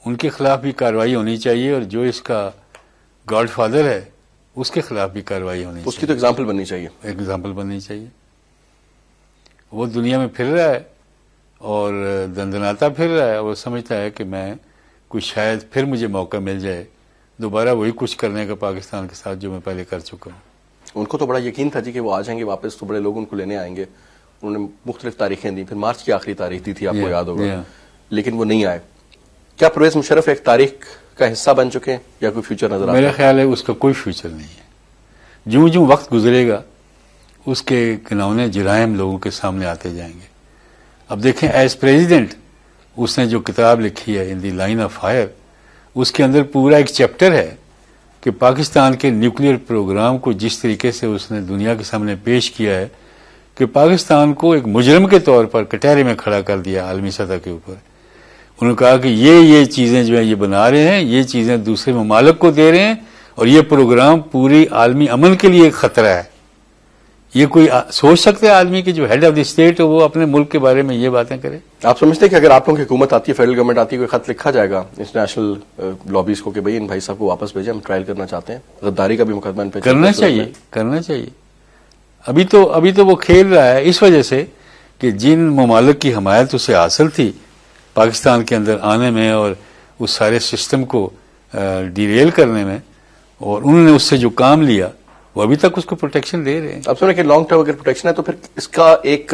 ان کے خلاف بھی کارروائی ہونی چاہیے، اور جو اس کا گاڈ فادر ہے اس کے خلاف بھی کارروائی ہونی چاہیے. اس کی تو ایگزامپل بننی چاہیے. ایگزامپل بننی چاہیے. وہ دنیا میں پھر رہا ہے اور دندناتا پھر رہا ہے، وہ سمجھتا ہے کہ میں کچھ شاید پھر مجھے موقع مل جائے دوبارہ وہی کچھ کرنے کا پاکستان کے ساتھ جو میں پہلے کر چکا ہوں. ان کو تو بڑا یقین تھا جی کہ وہ آ جائیں گے واپس، تو بڑے لوگ ان کو لینے آئیں گے. انہوں نے مختلف تاریخیں دی، پھر مارچ کی آخری تاریخ دی تھی، آپ کو یاد ہوگا، لیکن وہ نہیں آئے. کیا پرویز مشرف ایک تاریخ کا حصہ بن چکے ہیں یا کوئی فیوچر نظر آتا ہے؟ میرا خیال ہے اس کا کوئی فیوچر نہیں ہے. جوں جوں وقت گزرے گا اس کے گناونے جرائم لوگوں کے سامنے آتے جائیں گے. اب دیکھیں ایز پریزیڈنٹ اس نے جو کتاب لکھی ہے ان دی لائن آف فائر، اس کے اندر پورا ایک چیپٹر ہے کہ پاکستان کے نیوکلیئر پروگرام کو جس طریقے سے اس نے دنیا کے سامنے پیش کیا ہے کہ پاکستان کو ایک مجرم کے طور پر کٹہرے میں کھڑا کر دیا عالمی سطح کے اوپر. انہوں نے کہا کہ یہ چیزیں جو ہیں یہ بنا رہے ہیں، یہ چیزیں دوسرے ممالک کو دے رہے ہیں، اور یہ پروگرام پوری عالمی امن کے لیے ایک خطرہ ہے. یہ کوئی سوچ سکتے ہیں آدمی کہ جو ہیڈ آف دی اسٹیٹ ہو وہ اپنے ملک کے بارے میں یہ باتیں کرے؟ آپ سمجھتے ہیں کہ اگر آپ لوگوں کی حکومت آتی ہے، فیڈرل گورنمنٹ آتی ہے، کوئی خط لکھا جائے گا انٹرنیشنل لابیز کو کہ بھائی ان بھائی صاحب کو واپس بھیجیں، ہم ٹرائل کرنا چاہتے ہیں، غداری کا بھی مقدمہ ان پہ کرنا چاہیے. ابھی تو وہ کھیل رہا ہے اس وجہ سے کہ جن ممالک کی حمایت اسے حاصل تھی پاکستان کے اندر آنے میں اور اس سارے سسٹم کو ڈیریل کرنے میں، اور انہوں نے اس سے جو کام لیا وہ ابھی تک اس کو پروٹیکشن دے رہے ہیں. اب سنیں کہ لانگ ٹرم اگر پروٹیکشن ہے تو پھر اس کا ایک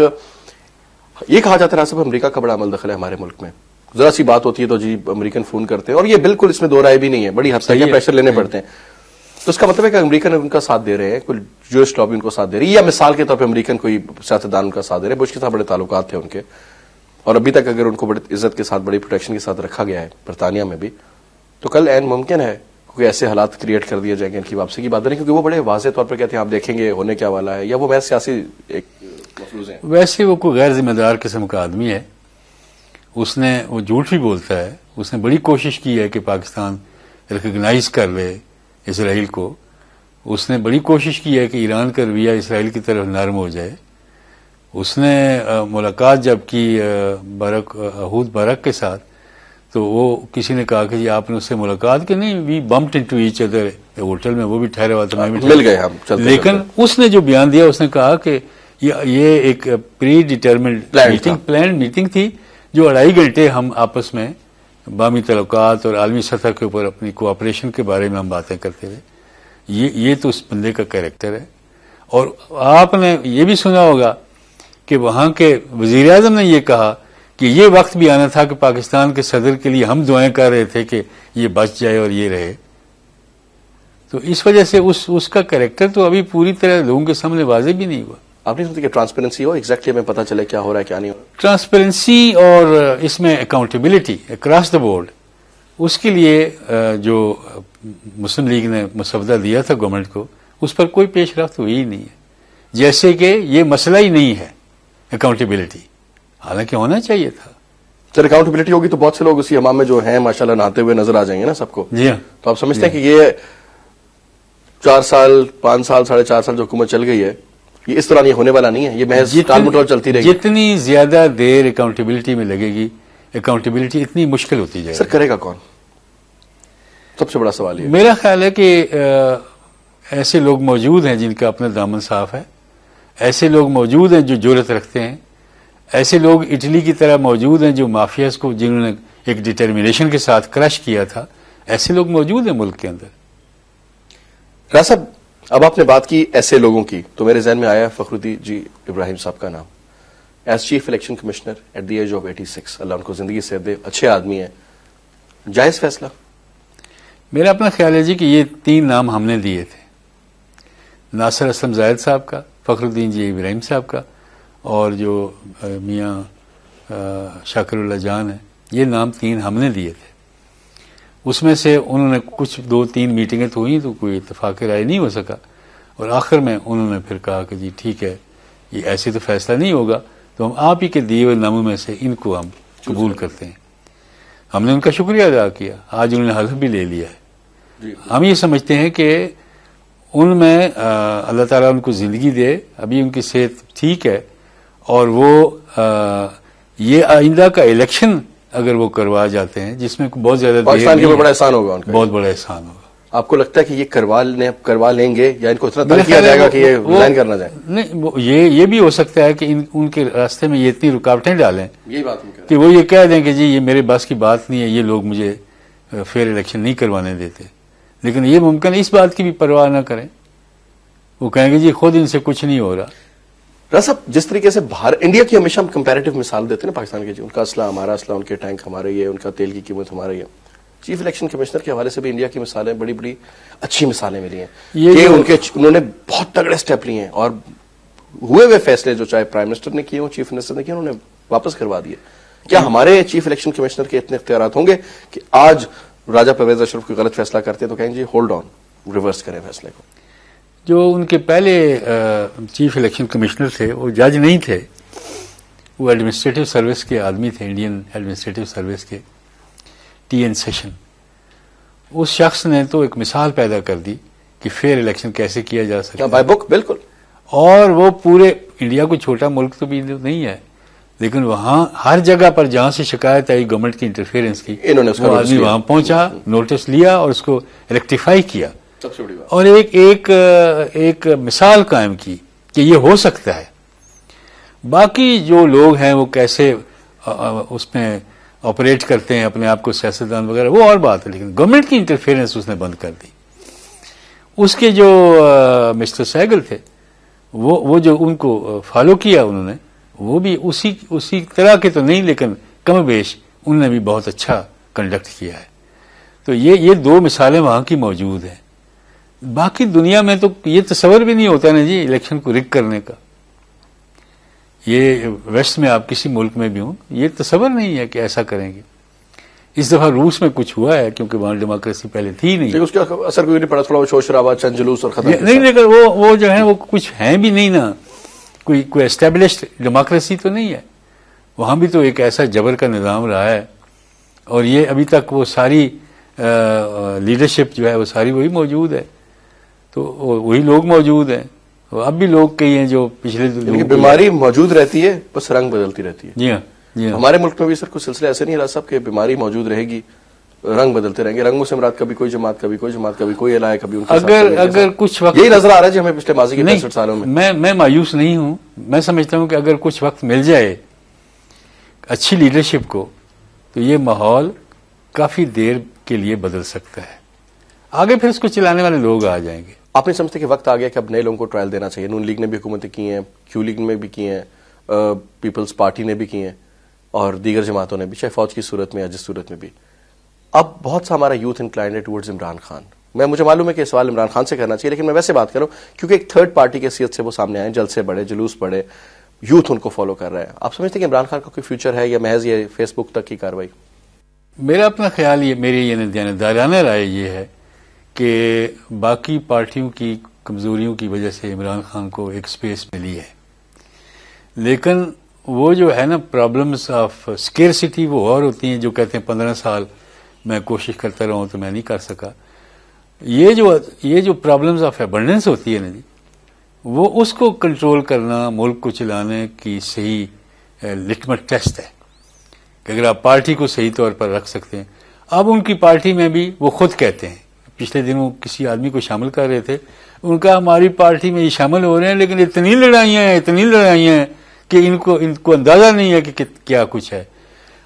یہ کہا جاتا ہے صاحب امریکہ کا بڑا عمل دخل ہے ہمارے ملک میں. ذرا سی بات ہوتی ہے تو جی امریکن فون کرتے ہیں، اور یہ بالکل اس میں دو رائے بھی نہیں ہے، بڑی حد تک پریشر لینے پڑتے ہیں. تو اس کا مطلب ہے کہ امریکن ان کا ساتھ دے رہے ہیں، کوئی جوئش لابی ان کو ساتھ دے رہی ہے، یا مثال کے طور پہ امریکن کوئی سیاستدان ان کا ساتھ دے رہے ہیں. بش کے ساتھ بڑے تعلقات تھے ان کے، اور ابھی تک اگر ان کو بڑی عزت کے ساتھ بڑی پروٹیکشن کے ساتھ رکھا گیا ہے برطانیہ میں بھی، تو کل عین ممکن ہے کوئی ایسے حالات کریٹ کر دیے جائیں گے ان کی واپسی کی بات نہیں، کیونکہ وہ بڑے واضح طور پر کہتے ہیں آپ دیکھیں گے ہونے کیا والا ہے، یا وہ محض سیاسی ایک مفروض ہیں. ویسے وہ کوئی غیر ذمہ دار قسم کا آدمی ہے، وہ جھوٹ بھی بولتا ہے. اس نے بڑی کوشش کی ہے کہ پاکستان ریکگنائز کر لے اسرائیل کو. اس نے بڑی کوشش کی ہے کہ ایران کا رویہ اسرائیل کی طرف نرم ہو جائے. اس نے ملاقات جب کی احود بارک کے ساتھ، تو وہ کسی نے کہا کہ جی آپ نے اس سے ملاقات کی؟ نہیں، وی بمپڈ انٹو ایچ ادر ہوٹل میں، وہ بھی ٹھہرا ہوا تھا، میں بھی مل گئے ہم چلتے. لیکن اس نے جو بیان دیا اس نے کہا کہ یہ ایک پری ڈیٹرمنڈ میٹنگ تھی جو 2.5 گھنٹے ہم آپس میں باہمی تعلقات اور عالمی سطح کے اوپر اپنی کوآپریشن کے بارے میں ہم باتیں کرتے تھے. یہ تو اس بندے کا کیریکٹر ہے. اور آپ نے یہ بھی سنا ہوگا کہ وہاں کے وزیر اعظم نے یہ کہا کہ یہ وقت بھی آنا تھا کہ پاکستان کے صدر کے لیے ہم دعائیں کر رہے تھے کہ یہ بچ جائے اور یہ رہے. تو اس وجہ سے اس کا کیریکٹر تو ابھی پوری طرح لوگوں کے سامنے واضح بھی نہیں ہوا. آپ نہیں سمجھتے کہ ٹرانسپیرنسی ہو، ایگزیکٹلی ہمیں پتہ چلے کیا ہو رہا ہے کیا نہیں ہو رہا؟ ٹرانسپیرنسی اور اس میں اکاؤنٹیبلٹی اکراس دا بورڈ، اس کے لیے جو مسلم لیگ نے مسودہ دیا تھا گورنمنٹ کو، اس پر کوئی پیش رفت ہوئی ہی نہیں ہے. جیسے کہ یہ مسئلہ ہی نہیں ہے اکاؤنٹیبلٹی، حالانکہ ہونا چاہیے تھا. سر اکاؤنٹیبلٹی ہوگی تو بہت سے لوگ اسی حمام میں جو ہیں ماشاءاللہ نہاتے ہوئے نظر آ جائیں گے نا سب کو. جی ہاں. تو آپ سمجھتے ہیں کہ یہ 4 سال 5 سال 4.5 سال جو حکومت چل گئی ہے یہ اس طرح نہیں ہونے والا نہیں ہے، یہ محض ٹال مٹول چلتی رہے گی. جتنی زیادہ دیر اکاؤنٹیبلٹی میں لگے گی اکاؤنٹیبلٹی اتنی مشکل ہوتی جائے گی. سر کرے گا کون؟ سب سے بڑا سوال یہ. میرا خیال ہے کہ ایسے لوگ موجود ہیں جن کا اپنا دامن صاف ہے، ایسے لوگ موجود ہیں جو جرأت رکھتے ہیں، ایسے لوگ اٹلی کی طرح موجود ہیں جو مافیاز کو جنہوں نے ایک ڈٹرمنیشن کے ساتھ کرش کیا تھا، ایسے لوگ موجود ہیں ملک کے اندر. راز صاحب اب آپ نے بات کی ایسے لوگوں کی تو میرے ذہن میں آیا فخرالدین جی ابراہیم صاحب کا نام as chief election commissioner at the age of 86. اللہ ان کو زندگی سے دے، اچھے آدمی ہیں. جائز فیصلہ؟ میرا اپنا خیال ہے جی کہ یہ 3 نام ہم نے دیے تھے، ناصر اسلم زاہد صاحب کا، فخرالدین جی ابراہیم صاحب کا، اور جو میاں شاکر اللہ جان ہیں. یہ نام 3 ہم نے دیے تھے. اس میں سے انہوں نے کچھ 2-3 میٹنگیں تو ہوئی تو کوئی اتفاق رائے نہیں ہو سکا، اور آخر میں انہوں نے پھر کہا کہ جی ٹھیک ہے یہ ایسے تو فیصلہ نہیں ہوگا، تو ہم آپ ہی کے دیے ہوئے ناموں میں سے ان کو ہم قبول کرتے ہیں. ہم نے ان کا شکریہ ادا کیا، آج انہوں نے حلف بھی لے لیا ہے. ہم یہ سمجھتے ہیں کہ ان میں اللہ تعالیٰ ان کو زندگی دے، ابھی ان کی صحت ٹھیک ہے، اور وہ یہ آئندہ کا الیکشن اگر وہ کروا جاتے ہیں جس میں بہت زیادہ پاکستان کے اوپر بڑا احسان ہوگا ان کا، بہت بڑا احسان ہوگا. آپ کو لگتا ہے کہ یہ کروا لیں گے یا ان کو اتنا تنگ کیا جائے گا کہ یہ ریزائن کرنا جائے؟ نہیں، یہ بھی ہو سکتا ہے کہ ان کے راستے میں یہ اتنی رکاوٹیں ڈالیں یہی بات ہم کہہ رہے کہ وہ یہ کہہ دیں کہ جی یہ میرے بس کی بات نہیں ہے، یہ لوگ مجھے فیئر الیکشن نہیں کروانے دیتے. لیکن یہ ممکن ہے اس بات کی بھی پرواہ نہ کریں، وہ کہیں گے جی خود ان سے کچھ نہیں ہو رہا. راز صاحب جس طریقے سے انڈیا کی ہمیشہ ہم کمپیریٹو مثال دیتے ہیں نا پاکستان کی، جی ان کا اسلحہ ہمارا اسلحہ، ان کے ٹینک ہمارے، یہ ان کا تیل کی قیمت ہمارے، یہ چیف الیکشن کمشنر کے حوالے سے بھی انڈیا کی مثالیں بڑی بڑی اچھی مثالیں ملی ہیں کہ انہوں نے بہت تگڑے سٹیپ لیے ہیں اور ہوئے ہوئے فیصلے جو چاہے پرائم منسٹر نے کیے ہوں، چیف منسٹر نے کیے، انہوں نے واپس کروا دیے. کیا ہمارے چیف الیکشن کمشنر کے اتنے اختیارات ہوں گے کہ آج راجہ پرویز اشرف کوئی غلط فیصلہ کرتے ہیں تو کہیں جی ہولڈ آن، ریورس کریں فیصلے کو؟ جو ان کے پہلے چیف الیکشن کمشنر تھے وہ جج نہیں تھے، وہ ایڈمنسٹریٹو سروس کے آدمی تھے، انڈین ایڈمنسٹریٹو سروس کے ٹی این سیشن. اس شخص نے تو ایک مثال پیدا کر دی کہ فیئر الیکشن کیسے کیا جا سکتا ہے، بائی بک. بالکل. اور وہ پورے انڈیا کو چھوٹا ملک تو بھی نہیں ہے، لیکن وہاں ہر جگہ پر جہاں سے شکایت آئی گورنمنٹ کی انٹرفیئرنس کی، وہ آدمی وہاں پہنچا، نوٹس لیا اور اس کو ریکٹیفائی کیا، سب سے بڑی بات، اور ایک مثال قائم کی کہ یہ ہو سکتا ہے. باقی جو لوگ ہیں وہ کیسے اس میں آپریٹ کرتے ہیں اپنے آپ کو، سیاستدان وغیرہ، وہ اور بات ہے، لیکن گورنمنٹ کی انٹرفیئرنس اس نے بند کر دی. اس کے جو مسٹر سہگل تھے وہ جو ان کو فالو کیا انہوں نے، وہ بھی اسی طرح کے تو نہیں لیکن کم بیش انہوں نے بھی بہت اچھا کنڈکٹ کیا ہے. تو یہ 2 مثالیں وہاں کی موجود ہیں. باقی دنیا میں تو یہ تصور بھی نہیں ہوتا نا جی الیکشن کو رگ کرنے کا. یہ ویسٹ میں آپ کسی ملک میں بھی ہوں، یہ تصور نہیں ہے کہ ایسا کریں گے. اس دفعہ روس میں کچھ ہوا ہے کیونکہ وہاں ڈیموکریسی پہلے تھی نہیں، اس کا اثر کوئی نہیں پڑا، تھوڑا وہ شور شرابہ، چند جلوس اور ختم نہیں، لیکن وہ جو ہیں وہ کچھ ہیں بھی نہیں نا، کوئی اسٹیبلشڈ ڈیموکریسی تو نہیں ہے. وہاں بھی تو ایک ایسا جبر کا نظام رہا ہے، اور یہ ابھی تک وہ ساری لیڈرشپ جو ہے وہ ساری وہی موجود ہے، تو وہی لوگ موجود ہیں. اب بھی لوگ کئی ہیں جو پچھلے بیماری موجود رہتی ہے، بس رنگ بدلتی رہتی ہے. جی ہاں، جی ہاں. ہمارے ملک میں بھی سر کچھ سلسلے ایسے نہیں رہا صاحب کہ بیماری موجود رہے گی، رنگ بدلتے رہیں گے. رنگوں سے مراد کبھی کوئی جماعت، کبھی کوئی جماعت، کبھی کوئی علاقہ، کبھی ان کے اگر کچھ وقت، یہی نظر آ رہا ہے جی ہمیں پچھلے ماضی کے 65 سالوں میں. میں مایوس نہیں ہوں. میں سمجھتا ہوں کہ اگر کچھ وقت مل جائے اچھی لیڈرشپ کو تو یہ ماحول کافی دیر کے لیے بدل سکتا ہے. آگے پھر اس کو چلانے والے لوگ آ جائیں گے. آپ نہیں سمجھتے کہ وقت آ گیا کہ اب نئے لوگوں کو ٹرائل دینا چاہیے؟ نون لیگ نے بھی حکومتیں کی ہیں، کیو لیگ میں بھی کی ہیں، پیپلز پارٹی نے بھی کی ہیں، اور دیگر جماعتوں نے بھی، چاہے فوج کی صورت میں یا جس صورت میں بھی. اب بہت سا ہمارا یوتھ انکلائنڈ ہے ٹورڈز عمران خان. مجھے معلوم ہے کہ سوال عمران خان سے کرنا چاہیے، لیکن میں ویسے بات کروں کیونکہ ایک تھرڈ پارٹی کی حیثیت سے وہ سامنے آئے، جلسے بڑے، جلوس بڑے، یوتھ ان کو فالو کر رہا ہے. آپ سمجھتے ہیں کہ عمران خان کا کوئی فیوچر ہے یا محض یہ فیس بک تک کی کاروائی؟ میرا اپنا خیال، میری جانبدارانہ رائے یہ ہے کہ باقی پارٹیوں کی کمزوریوں کی وجہ سے عمران خان کو ایک سپیس ملی ہے، لیکن وہ جو ہے نا پرابلمس آف اسکیرسٹی وہ اور ہوتی ہیں، جو کہتے ہیں 15 سال میں کوشش کرتا رہا ہوں تو میں نہیں کر سکا. یہ جو پرابلمس آف ایبنڈنس ہوتی ہے نا جی، وہ اس کو کنٹرول کرنا ملک کو چلانے کی صحیح لٹمس ٹیسٹ ہے کہ اگر آپ پارٹی کو صحیح طور پر رکھ سکتے ہیں. اب ان کی پارٹی میں بھی وہ خود کہتے ہیں، پچھلے دنوں کسی آدمی کو شامل کر رہے تھے، ان کا ہماری پارٹی میں یہ شامل ہو رہے ہیں لیکن اتنی لڑائیاں ہیں کہ ان کو اندازہ نہیں ہے کہ کیا کچھ ہے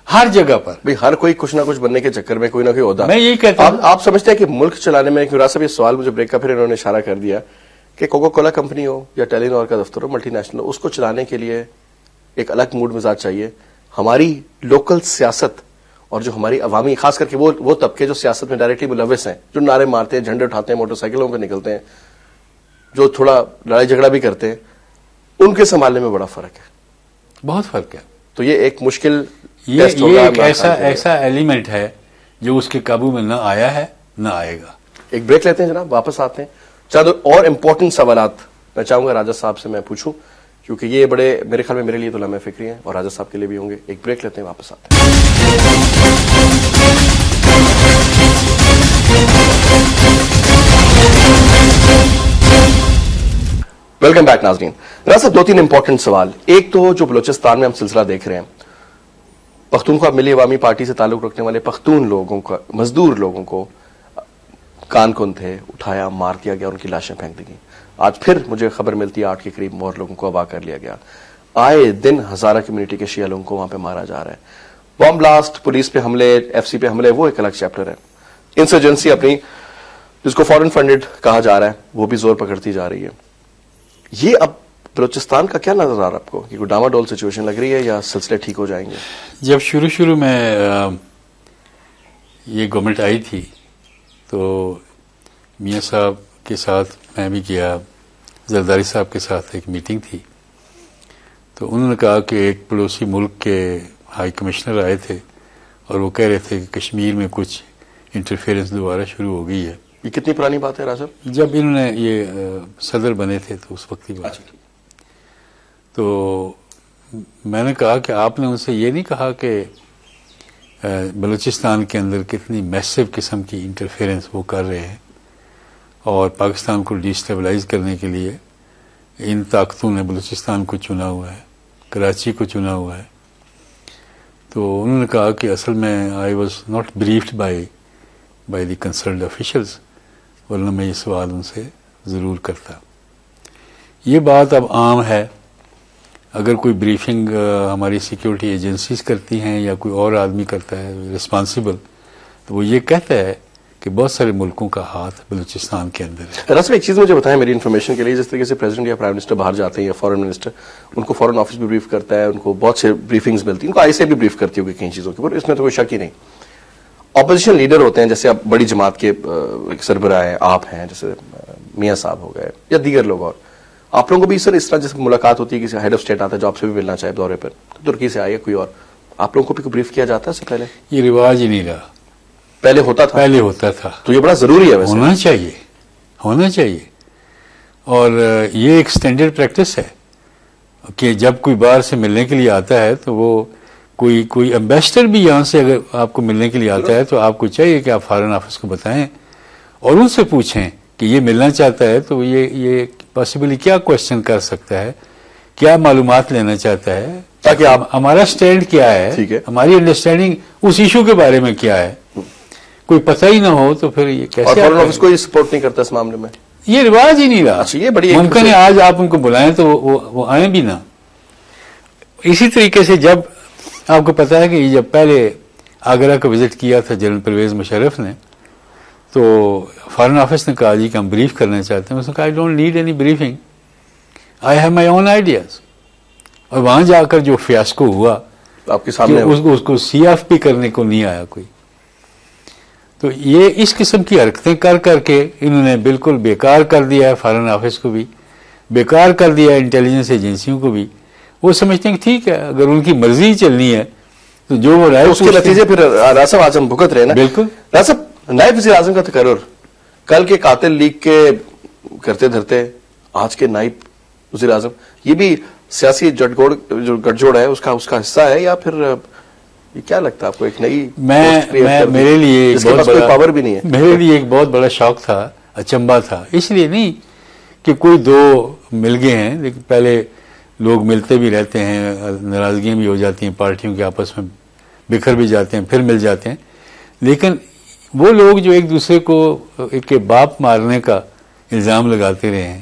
ہر جگہ پر. بھئی ہر کوئی کچھ نہ کچھ بننے کے چکر میں کوئی نہ کوئی عہدہ. میں یہی کہتا ہوں آپ سمجھتے ہیں کہ ملک چلانے میں، راز صاحب یہ سوال مجھے بریک کا پھر انہوں نے اشارہ کر دیا کہ کوکا کولا کمپنی ہو یا ٹیلی نور کا دفتر ہو، ملٹی نیشنل ہو، اس کو چلانے کے لیے ایک الگ موڈ مزاج چاہیے. ہماری لوکل سیاست اور جو ہماری عوامی، خاص کر کے وہ طبقے جو سیاست میں ڈائریکٹلی ملوث ہیں، جو نعرے مارتے ہیں، جھنڈے اٹھاتے ہیں، موٹر سائیکلوں پہ نکلتے ہیں، جو تھوڑا لڑائی جھگڑا بھی کرتے ہیں، ان کے سنبھالنے میں بڑا فرق ہے. بہت فرق ہے. تو یہ ایک مشکل یہ ایک ایسا ایلیمنٹ ہے جو اس کے قابو میں نہ آیا ہے نہ آئے گا. ایک بریک لیتے ہیں جناب، واپس آتے ہیں. چند اور امپورٹنٹ سوالات میں چاہوں گا راجہ صاحب سے میں پوچھوں، کیونکہ یہ بڑے میرے خیال میں میرے لیے تو لمحہ فکری ہیں اور راجہ صاحب کے لیے بھی ہوں گے. ایک بریک لیتے ہیں، واپس آتے ہیں. ویلکم بیک ناظرین. راجہ صاحب 2-3 امپورٹنٹ سوال. ایک تو جو بلوچستان میں ہم سلسلہ دیکھ رہے ہیں، پختونخوا ملی عوامی پارٹی سے تعلق رکھنے والے پختون لوگوں کا، مزدور لوگوں کو کان کن تھے، اٹھایا، مار دیا گیا، ان کی لاشیں پھینک دی گئی. آج پھر مجھے خبر ملتی ہے 8 کے قریب اور لوگوں کو اغوا کر لیا گیا. آئے دن ہزارہ کمیونٹی کے شیعہ لوگوں کو وہاں پہ مارا جا رہا ہے. بم بلاسٹ، پولیس پہ حملے، ایف سی پہ حملے، وہ ایک الگ چیپٹر ہے. انسرجنسی اپنی جس کو فورن فنڈڈ کہا جا رہا ہے وہ بھی زور پکڑتی جا رہی ہے. یہ اب بلوچستان کا کیا نظر آ رہا ہے آپ کو؟ کہ کوئی ڈاما ڈول سچویشن لگ رہی ہے یا سلسلے ٹھیک ہو جائیں گے؟ جب شروع میں یہ گورنمنٹ آئی تھی تو میاں صاحب کے ساتھ میں بھی گیا، زرداری صاحب کے ساتھ ایک میٹنگ تھی، تو انہوں نے کہا کہ ایک پڑوسی ملک کے ہائی کمشنر آئے تھے اور وہ کہہ رہے تھے کہ کشمیر میں کچھ انٹرفیئرنس دوبارہ شروع ہو گئی ہے. یہ کتنی پرانی بات ہے راجہ؟ جب انہوں نے یہ صدر بنے تھے تو اس وقت کی بات. تو میں نے کہا کہ آپ نے ان سے یہ نہیں کہا کہ بلوچستان کے اندر کتنی میسو قسم کی انٹرفیئرنس وہ کر رہے ہیں اور پاکستان کو ڈیسٹیبلائز کرنے کے لیے ان طاقتوں نے بلوچستان کو چنا ہوا ہے، کراچی کو چنا ہوا ہے. تو انہوں نے کہا کہ اصل میں I was not briefed by the concerned officials, ورنہ میں یہ سوال ان سے ضرور کرتا. یہ بات اب عام ہے. اگر کوئی بریفنگ ہماری سیکیورٹی ایجنسیز کرتی ہیں یا کوئی اور آدمی کرتا ہے ریسپانسبل، تو وہ یہ کہتا ہے کہ بہت سارے ملکوں کا ہاتھ بلوچستان کے اندر ہے. رسم ایک چیز مجھے بتائیں میری انفارمیشن کے لیے، جس طریقے سے پریزیڈنٹ یا پرائم منسٹر باہر جاتے ہیں یا فورن منسٹر، ان کو فورن آفس بھی بریف کرتا ہے، ان کو بہت سے بریفنگز ملتی ہیں، ان کو آئی سی بھی بریف کرتی ہوگی کئی چیزوں کے اوپر، اس میں تو کوئی شک ہی نہیں. اپوزیشن لیڈر ہوتے ہیں، جیسے اب بڑی جماعت کے سربراہ ہیں، آپ ہیں، جیسے میاں صاحب ہو گئے یا دیگر لوگ، اور آپ لوگوں کو بھی سر اس طرح جیسے ملاقات ہوتی ہے، کسی ہیڈ آف اسٹیٹ آتا ہے جو آپ سے بھی ملنا چاہے دورے پر، ترکی سے آئے کوئی اور، آپ لوگوں کو بھی بریف کیا جاتا ہے اس سے پہلے؟ یہ رواج ہی نہیں رہا. پہلے ہوتا تھا تو یہ بڑا ضروری ہے، ویسے ہونا چاہیے. اور یہ ایک سٹینڈرڈ پریکٹس ہے کہ جب کوئی باہر سے ملنے کے لیے آتا ہے تو وہ کوئی ایمبیسڈر بھی یہاں سے اگر آپ کو ملنے کے لیے آتا ہے تو آپ کو چاہیے کہ آپ فارن آفس کو بتائیں اور ان سے پوچھیں کہ یہ ملنا چاہتا ہے تو یہ پاسبلی کیا کوشچن کر سکتا ہے، کیا معلومات لینا چاہتا ہے، تاکہ آپ ہمارا سٹینڈ کیا ہے، ہماری انڈرسٹینڈنگ اس ایشو کے بارے میں کیا ہے. کوئی پتہ ہی نہ ہو تو پھر یہ کیسے؟ اور فورن آفس کوئی سپورٹ نہیں کرتا اس معاملے میں، یہ رواج ہی نہیں رہا. یہ بڑی ممکن ہے آج آپ ان کو بلائیں تو وہ آئیں بھی نہ. اسی طریقے سے جب آپ کو پتا ہے کہ جب پہلے آگرہ کا وزٹ کیا تھا جنرل پرویز مشرف نے، تو فارن آفس نے کہا جی کہ ہم بریف کرنا چاہتے ہیں. اس نے کہا I don't need any briefing, I have my own ideas. اور وہاں جا کر جو فیاسکو ہوا آپ کے سامنے، اس کو سی ایف پی کرنے کو نہیں آیا کوئی. تو یہ اس قسم کی حرکتیں کر کے انہوں نے بالکل بیکار کر دیا ہے فارن آفس کو بھی، بیکار کر دیا ہے انٹیلیجنس ایجنسیوں کو بھی. وہ سمجھتے ہیں کہ ٹھیک ہے اگر ان کی مرضی چلنی ہے تو جو وہ رائے، اس کے نتیجے پھر راجہ آج ہم بھگت رہے نا. بالکل. راجہ نائب وزیر اعظم کا تقرر، کل کے قاتل لیگ کے کرتے دھرتے آج کے نائب وزیر اعظم، یہ بھی سیاسی گٹھ جوڑ ہے اس کا حصہ ہے، یا پھر یہ کیا لگتا ہے آپ کو ایک نئی میرے لیے کوئی پاور بھی نہیں ہے؟ میرے لیے ایک بہت بڑا شوق تھا، اچنبھا تھا، اس لیے نہیں کہ کوئی دو مل گئے ہیں، لیکن پہلے لوگ ملتے بھی رہتے ہیں، ناراضگیاں بھی ہو جاتی ہیں پارٹیوں کے آپس میں، بکھر بھی جاتے ہیں پھر مل جاتے ہیں، لیکن وہ لوگ جو ایک دوسرے کو ایک باپ مارنے کا الزام لگاتے رہے ہیں،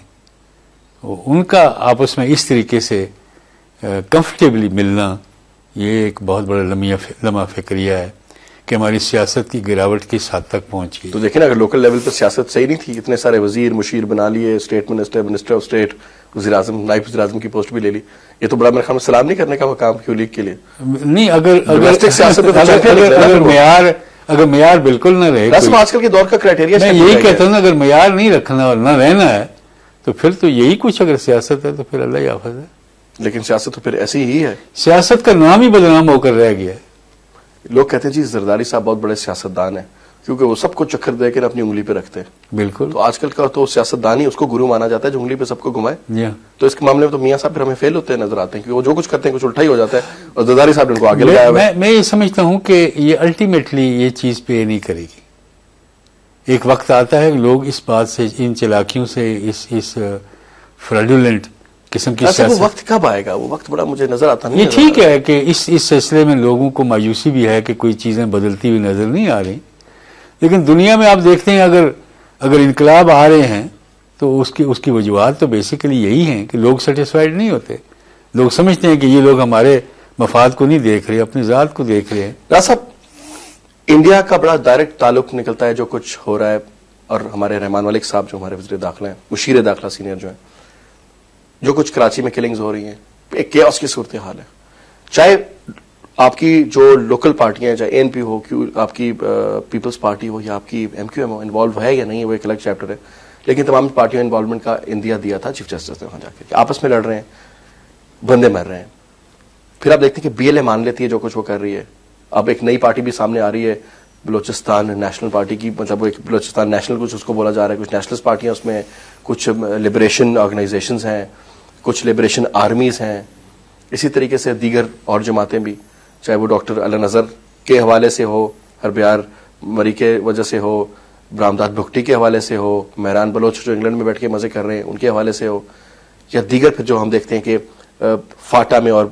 ان کا آپس میں اس طریقے سے کمفرٹیبلی ملنا، یہ ایک بہت بڑا لمحہ فکریہ ہے کہ ہماری سیاست کی گراوٹ کس حد تک پہنچی۔ تو دیکھیں نا، اگر لوکل لیول پہ سیاست صحیح نہیں تھی، اتنے سارے وزیر مشیر بنا لیے، state minister, minister of state, وزیر اعظم، نائب وزیر اعظم کی پوسٹ بھی لے لی، یہ تو بڑا میرے خیال میں سلام نہیں کرنے کا مقام کیوں لیگ کے لیے نہیں؟ اگر معیار بالکل نہ رہے، آج کل کے دور کا کرائٹیریا میں یہی کہتا ہوں نا، اگر معیار نہیں رکھنا اور نہ رہنا ہے تو پھر تو یہی کچھ، اگر سیاست ہے تو پھر اللہ حافظ ہے۔ لیکن سیاست تو پھر ایسی ہی ہے، سیاست کا نام ہی بدنام ہو کر رہ گیا ہے۔ لوگ کہتے ہیں جی زرداری صاحب بہت بڑے سیاستدان ہیں کیونکہ وہ سب کو چکر دے کر اپنی انگلی پہ رکھتے ہیں۔ بالکل، تو آج کل کا تو سیاستدان ہی اس کو گرو مانا جاتا ہے جو انگلی پہ سب کو گھمائے۔ جی ہاں، تو اس کے معاملے میں تو میاں صاحب پھر ہمیں فیل ہوتے نظر آتے ہیں کیونکہ وہ جو کچھ کرتے ہیں کچھ الٹا ہی ہو جاتا ہے، اور زرداری صاحب نے ان کو آگے لگایا ہوا ہے۔ میں یہ سمجھتا ہوں کہ یہ الٹیمیٹلی یہ چیز پے نہیں کرے گی۔ ایک وقت آتا ہے لوگ اس بات سے، ان چلاکیوں سے، اس فراڈولنٹ قسم کی سیاست، وہ وقت کب آئے گا؟ وہ وقت بڑا مجھے نظر آتا نہیں۔ یہ ٹھیک ہے کہ اس سلسلے میں لوگوں کو مایوسی بھی ہے کہ کوئی چیزیں بدلتی ہوئی نظر نہیں آ رہی، لیکن دنیا میں آپ دیکھتے ہیں اگر انقلاب آ رہے ہیں تو اس کی وجوہات تو بیسیکلی یہی ہیں کہ لوگ سیٹسفائیڈ نہیں ہوتے، لوگ سمجھتے ہیں کہ یہ لوگ ہمارے مفاد کو نہیں دیکھ رہے، اپنی ذات کو دیکھ رہے ہیں۔ راز صاحب، انڈیا کا بڑا ڈائریکٹ تعلق نکلتا ہے جو کچھ ہو رہا ہے، اور ہمارے رحمان ملک صاحب جو ہمارے وزیر داخلہ ہیں، مشیر داخلہ سینئر جو ہیں، جو کچھ کراچی میں کلنگز ہو رہی ہیں، ایک کیوس کی صورتحال ہے۔ چاہے آپ کی جو لوکل پارٹیاں ہیں، چاہے اے این پی ہو، آپ کی پیپلز پارٹی ہو، یا آپ کی ایم کیو ایم ہو، انوالو ہے یا نہیں وہ ایک الگ چیپٹر ہے، لیکن تمام پارٹیوں انوالومنٹ کا اندیا دیا تھا چیف جسٹس نے وہاں جا کے کہ آپس میں لڑ رہے ہیں، بندے مر رہے ہیں۔ پھر آپ دیکھتے ہیں کہ بی ایل اے مان لیتی ہے جو کچھ وہ کر رہی ہے۔ اب ایک نئی پارٹی بھی سامنے آ رہی ہے، بلوچستان نیشنل پارٹی کی، مطلب وہ ایک بلوچستان نیشنل کچھ اس کو بولا جا رہا ہے، کچھ نیشنلسٹ پارٹیاں اس میں، کچھ لبریشن آرگنائزیشنز ہیں، کچھ لبریشن آرمیز ہیں، اسی طریقے سے دیگر اور جماعتیں بھی، چاہے وہ ڈاکٹر علی نظر کے حوالے سے ہو، ہربیار مری کے وجہ سے ہو، برامداد بھگٹی کے حوالے سے ہو، مہران بلوچ جو انگلینڈ میں بیٹھ کے مزے کر رہے ہیں ان کے حوالے سے ہو، یا دیگر پھر جو ہم دیکھتے ہیں کہ فاٹا میں اور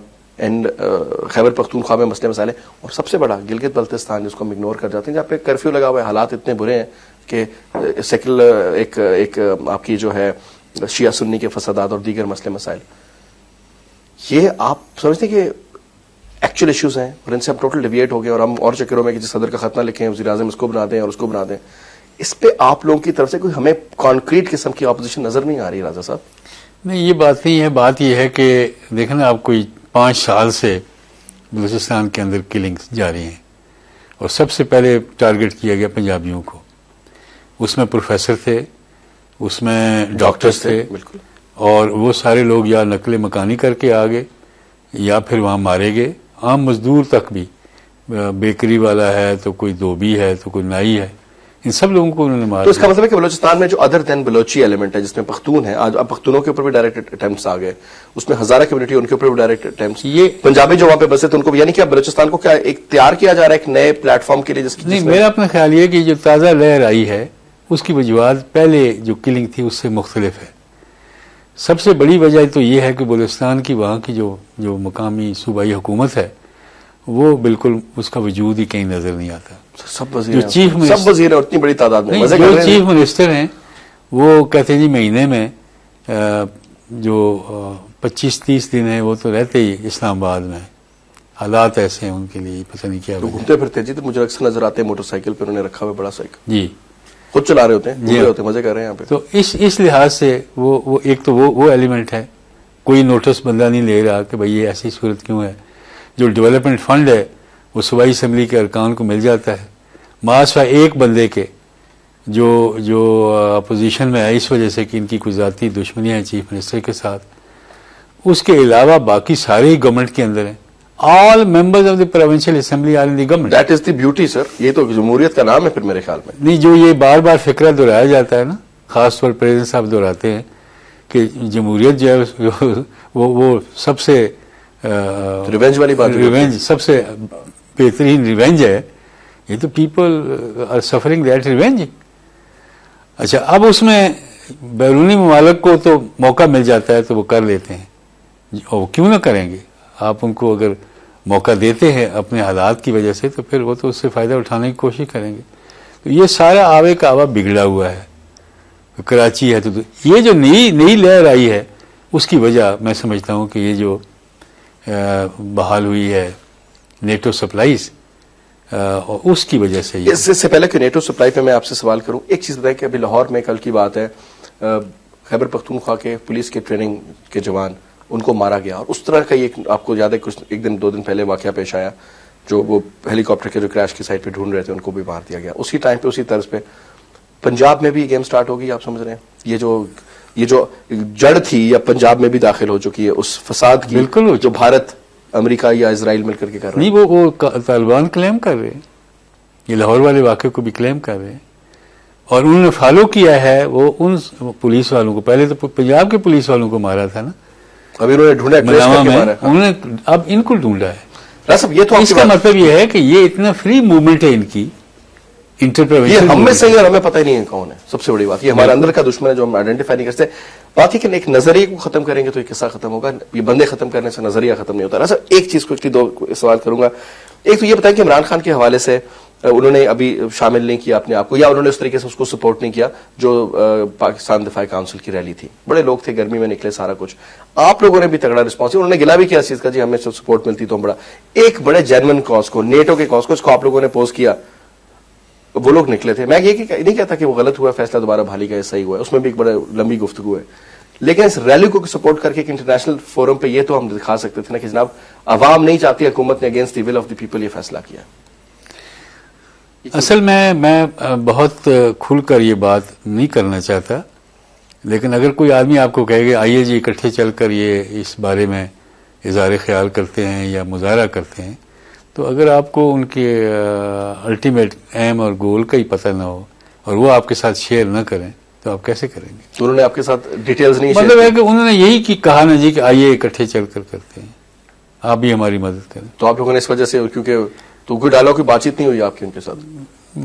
خیبر پختونخوا میں مسئلے مسائل ہیں، اور سب سے بڑا گلگت بلتستان جس کو ہم اگنور کر جاتے ہیں، جہاں پہ کرفیو لگا ہوا ہے، حالات اتنے برے ہیں کہ سیکولر ایک آپ کی جو ہے شیعہ سنی کے فسادات اور دیگر مسئلے مسائل، یہ آپ سمجھتے ہیں کہ ایکچوئل ایشوز ہیں اور ان سے ہم ٹوٹل ڈیویٹ ہو گئے، اور ہم اور چکروں میں کہ جس صدر کا خط نہ لکھیں، وزیر اعظم اس کو بنا دیں اور اس کو بنا دیں، اس پہ آپ لوگوں کی طرف سے کوئی ہمیں کانکریٹ قسم کی اپوزیشن نظر نہیں آ رہی؟ راجہ صاحب نہیں، یہ بات نہیں ہے، بات یہ ہے کہ دیکھیں نا، آپ کوئی 5 سال سے بلوچستان کے اندر کلنگز جاری ہیں، اور سب سے پہلے ٹارگٹ کیا گیا پنجابیوں کو، اس میں پروفیسر تھے، اس میں ڈاکٹرز تھے، بالکل، اور وہ سارے لوگ یا نقل مکانی کر کے آ گئے یا پھر وہاں مارے گئے۔ عام مزدور تک بھی، بیکری والا ہے تو کوئی دھوبی ہے تو کوئی نائی ہے، ان سب لوگوں کو انہوں نے مارا۔ تو اس کا مطلب ہے کہ بلوچستان میں جو ادر دین بلوچی ایلیمنٹ ہے، جس میں پختون ہے، آج اب پختونوں کے اوپر بھی ڈائریکٹ اٹیمپٹس آ گئے، اس میں ہزارہ کمیونٹی ان کے اوپر بھی ڈائریکٹ اٹیمپٹس، یہ پنجابی جو وہاں پہ بسے تھے ان کو بھی، یعنی کہ بلوچستان کو کیا ایک تیار کیا جا رہا ہے ایک نئے پلیٹ فارم کے لیے؟ نہیں، میرا اپنا خیال یہ کہ جو تازہ لہر آئی ہے اس کی وجوہات پہلے جو کلنگ تھی اس سے مختلف ہے۔ سب سے بڑی وجہ تو یہ ہے کہ بلوچستان کی وہاں کی جو مقامی صوبائی حکومت ہے وہ بالکل اس کا وجود ہی کہیں نظر نہیں آتا۔ سب وزیر اتنی بڑی تعداد میں جو چیف منسٹر ہیں وہ کہتے ہیں جی مہینے میں جو 25-30 دن ہیں وہ تو رہتے ہی اسلام آباد میں، حالات ایسے ہیں ان کے لیے، پتہ نہیں کیا گھومتے پھرتے جی، تو مجھے اکثر نظر آتے ہیں موٹر سائیکل پہ، انہوں نے رکھا ہوا بڑا سائیکل، جی خود چلا رہے ہوتے ہیں، گھوم رہے ہوتے ہیں، مزے کر رہے ہیں یہاں پہ۔ تو اس لحاظ سے وہ ایک تو وہ ایلیمنٹ ہے، کوئی نوٹس بندہ نہیں لے رہا کہ بھئی یہ ایسی صورت کیوں ہے۔ جو ڈیولپمنٹ فنڈ ہے وہ صوبائی اسمبلی کے ارکان کو مل جاتا ہے، ماسوا ایک بندے کے جو اپوزیشن میں ہے اس وجہ سے کہ ان کی کوئی ذاتی دشمنیاں ہیں چیف منسٹر کے ساتھ، اس کے علاوہ باقی سارے ہی گورنمنٹ کے اندر ہیں۔ All members of the provincial assembly are in the government. That is the beauty sir, یہ تو جمہوریت کا نام ہے پھر میرے خیال میں۔ نہیں، جو یہ بار بار فکرہ دہرایا جاتا ہے نا خاص طور پر پریزیڈنٹ صاحب دہراتے ہیں کہ جمہوریت جو ہے وہ سب سے ریونج والی بات، ریونج سب سے بہترین ریونج ہے. یہ تو people are suffering that revenge. اچھا، اب اس میں بیرونی ممالک کو تو موقع مل جاتا ہے تو وہ کر لیتے ہیں، اور کیوں نہ کریں گے؟ آپ ان کو اگر موقع دیتے ہیں اپنے حالات کی وجہ سے تو پھر وہ تو اس سے فائدہ اٹھانے کی کوشش کریں گے. تو یہ سارا آوے کا آوا بگڑا ہوا ہے. کراچی ہے تو یہ جو نئی لہر آئی ہے اس کی وجہ میں سمجھتا ہوں کہ یہ جو بحال ہوئی ہے نیٹو سپلائیز، اس کی وجہ سے. اس سے پہلے کہ نیٹو سپلائی پہ میں آپ سے سوال کروں، ایک چیز بتائیں کہ ابھی لاہور میں کل کی بات ہے، خیبر پختونخوا کے پولیس کے ٹریننگ کے جوان ان کو مارا گیا، اور اس طرح کا ایک آپ کو یاد ہے کچھ ایک دن 2 دن پہلے واقعہ پیش آیا، جو وہ ہیلی کاپٹر کے جو کریش کی سائٹ پہ ڈھونڈ رہے تھے ان کو بھی مار دیا گیا. اسی ٹائم پہ اسی طرز پہ پنجاب میں بھی گیم سٹارٹ ہوگی. آپ سمجھ رہے ہیں یہ جو جڑ تھی یا پنجاب میں بھی داخل ہو چکی ہے اس فساد کی، بالکل جو بھارت، امریکہ یا اسرائیل مل کر کے کر رہے ہیں. نہیں، وہ طالبان کلیم کر رہے ہیں، یہ لاہور والے واقعے کو بھی کلیم کر رہے ہیں، اور انہوں نے فالو کیا ہے وہ ان پولیس والوں کو. پہلے تو پنجاب کے پولیس والوں کو مارا تھا نا، ابھی انہوں نے ڈھونڈا، انہوں نے اب ان کو ڈھونڈا ہے. یہ تو اس کا مطلب یہ ہے کہ یہ اتنا فری موومنٹ ہے ان کی، یہ ہم میں سے ہی اور ہمیں پتہ ہی نہیں ہے کون ہے. سب سے بڑی بات یہ ہمارے اندر کا دشمن ہے جو ہم آئیڈینٹیفائی نہیں کرتے. بات ہے کہ ایک نظریے کو ختم کریں گے تو یہ قصہ ختم ہوگا. یہ بندے ختم کرنے سے نظریہ ختم نہیں ہوتا. سر ایک چیز کو 2 سوال کروں گا. ایک تو یہ بتائیں کہ عمران خان کے حوالے سے انہوں نے ابھی شامل نہیں کیا اپنے آپ کو، یا انہوں نے اس طریقے سے اس کو سپورٹ نہیں کیا جو پاکستان دفاع کونسل کی ریلی تھی. بڑے لوگ تھے، گرمی میں نکلے، سارا کچھ. آپ لوگوں نے بھی تگڑا رسپانس، انہوں نے گلا بھی کیا اس چیز کا، جی ہمیں سپورٹ ملتی تو بڑا ایک بڑے جینوئن کاز کو، نیٹو کے کاز کو، اس کو آپ لوگوں نے پوز کیا، وہ لوگ نکلے تھے. میں یہ نہیں کہتا کہ وہ غلط ہوا فیصلہ دوبارہ بحالی کا، صحیح ہوا ہے، اس میں بھی ایک بڑا لمبی گفتگو ہے. لیکن اس ریلی کو سپورٹ کر کے ایک انٹرنیشنل فورم پہ یہ تو ہم دکھا سکتے تھے نا کہ جناب عوام نہیں چاہتی، حکومت نے against the will of the people یہ فیصلہ کیا. اصل میں بہت کھل کر یہ بات نہیں کرنا چاہتا، لیکن اگر کوئی آدمی آپ کو کہے گا آئیے جی اکٹھے چل کر یہ اس بارے میں اظہار خیال کرتے ہیں یا مظاہرہ کرتے ہیں، تو اگر آپ کو ان کے الٹیمیٹ ایم اور گول کا ہی پتہ نہ ہو اور وہ آپ کے ساتھ شیئر نہ کریں تو آپ کیسے کریں گے؟ انہوں نے آپ کے ساتھ ڈیٹیلز نہیں مطلب ہے کہ انہوں نے یہی کہا نا جی کہ آئیے اکٹھے چل کر کرتے ہیں، آپ بھی ہماری مدد کریں. تو آپ لوگوں نے اس وجہ سے، کیونکہ تو کوئی ڈائلاگ کی بات چیت نہیں ہوئی آپ کی ان کے ساتھ؟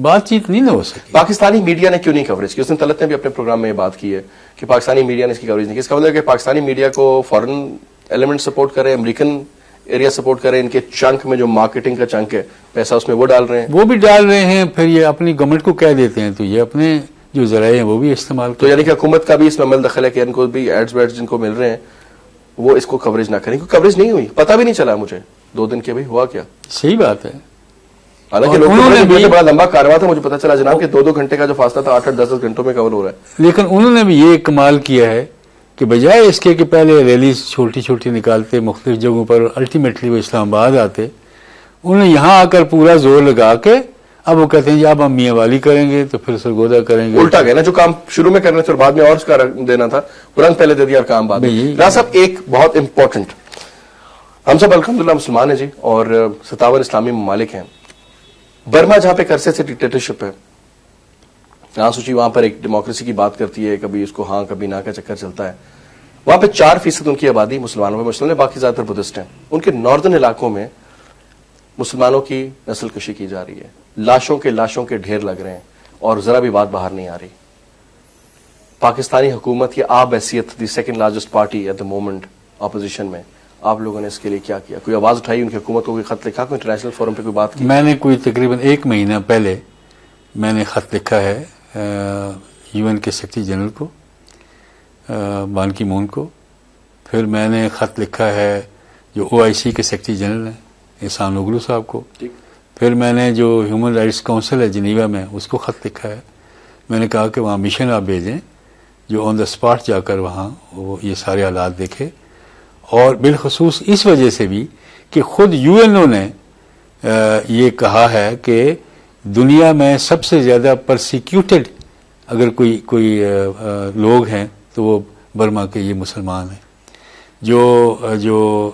بات چیت نہیں نہ ہو سکی. پاکستانی میڈیا نے کیوں نہیں کوریج کی؟ اس دن طلعت نے بھی اپنے پروگرام میں یہ بات کی ہے کہ پاکستانی میڈیا نے اس کی کوریج نہیں کی. اس کا مطلب ہے کہ پاکستانی میڈیا کو فورن ایلیمنٹ سپورٹ کر رہے ہیں، امریکن ایریا سپورٹ کر رہے ہیں، ان کے چنک میں جو مارکیٹنگ کا چنک ہے پیسہ اس میں وہ ڈال رہے ہیں، وہ بھی ڈال رہے ہیں، پھر یہ اپنی گورنمنٹ کو کہہ دیتے ہیں تو یہ اپنے جو ذرائع ہیں وہ بھی استعمال کرتے ہیں. تو یعنی کہ حکومت کا بھی اس میں عمل دخل ہے کہ ان کو بھی ایڈز ویڈز جن کو مل رہے ہیں وہ اس کو کوریج نہ کریں، کیونکہ کوریج نہیں ہوئی، پتہ بھی نہیں چلا مجھے 2 دن کے بھائی ہوا کیا. صحیح بات ہے. حالانکہ لوگوں نے بڑا لمبا کارواں تھا، مجھے پتا چلا جناب کہ 2 گھنٹے کا جو فاصلہ تھا 8-8 10 گھنٹوں میں کور ہو رہا ہے. لیکن انہوں نے بھی یہ کمال کیا ہے کہ بجائے اس کے کہ پہلے ریلیز چھوٹی چھوٹی نکالتے مختلف جگہوں پر، الٹیمیٹلی وہ اسلام آباد آتے، انہوں نے یہاں آ کر پورا زور لگا کے اب وہ کہتے ہیں جی اب ہم میاں والی کریں گے تو پھر سرگودا کریں گے. الٹا گیا نا، جو کام شروع میں کرنے تھے اور بعد میں اور اس کا دینا تھا، رنگ پہلے دے دیا اور کام بعد میں. راز صاحب ایک بہت امپورٹنٹ، ہم سب الحمدللہ مسلمان ہیں جی اور 57 اسلامی ممالک ہیں. برما جہاں پہ عرصے سے ڈکٹیٹرشپ ہے، یہاں سوچی وہاں پر ایک ڈیموکریسی کی بات کرتی ہے، کبھی اس کو ہاں کبھی نہ کا چکر چلتا ہے. وہاں پہ 4% ان کی آبادی مسلمانوں میں مسلم ہے، باقی زیادہ تر بدھسٹ ہیں. ان کے ناردرن علاقوں میں مسلمانوں کی نسل کشی کی جا رہی ہے، لاشوں کے ڈھیر لگ رہے ہیں اور ذرا بھی بات باہر نہیں آ رہی. پاکستانی حکومت یا آپ حیثیت the 2nd largest party at the moment opposition میں، آپ لوگوں نے اس کے لیے کیا کیا؟ کوئی آواز اٹھائی ان کی حکومت کو، کوئی خط لکھا، کوئی انٹرنیشنل فورم پہ کوئی بات کی؟ میں نے کوئی تقریباً 1 مہینہ پہلے میں نے خط لکھا ہے UN کے سیکرٹری جنرل کو، بان کی مون کو. پھر میں نے خط لکھا ہے جو OIC کے سیکرٹری جنرل ہیں احسان اوغلو صاحب کو. پھر میں نے جو ہیومن رائٹس کونسل ہے جنیوا میں اس کو خط لکھا ہے. میں نے کہا کہ وہاں مشن آپ بھیجیں جو آن دا اسپاٹ جا کر وہاں وہ یہ سارے حالات دیکھے، اور بالخصوص اس وجہ سے بھی کہ خود UNO نے یہ کہا ہے کہ دنیا میں سب سے زیادہ پرسیکیوٹڈ اگر کوئی لوگ ہیں تو وہ برما کے یہ مسلمان ہیں، جو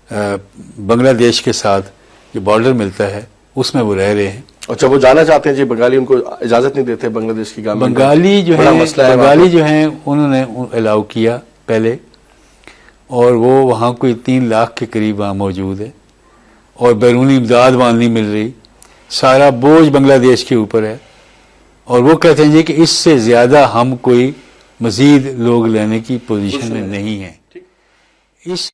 بنگلہ دیش کے ساتھ جو بارڈر ملتا ہے اس میں وہ رہ رہے ہیں. اور جب وہ جانا چاہتے ہیں جی بنگالی ان کو اجازت نہیں دیتے بنگلہ دیش کی گورنمنٹ. بنگالی جو ہیں انہوں نے الاؤ کیا پہلے, اور وہ وہاں کوئی 3 لاکھ کے قریب وہاں موجود ہے, اور بیرونی امداد وہاں نہیں مل رہی, سارا بوجھ بنگلہ دیش کے اوپر ہے, اور وہ کہتے ہیں جی کہ اس سے زیادہ ہم کوئی مزید لوگ لینے کی پوزیشن میں نہیں ہیں. اس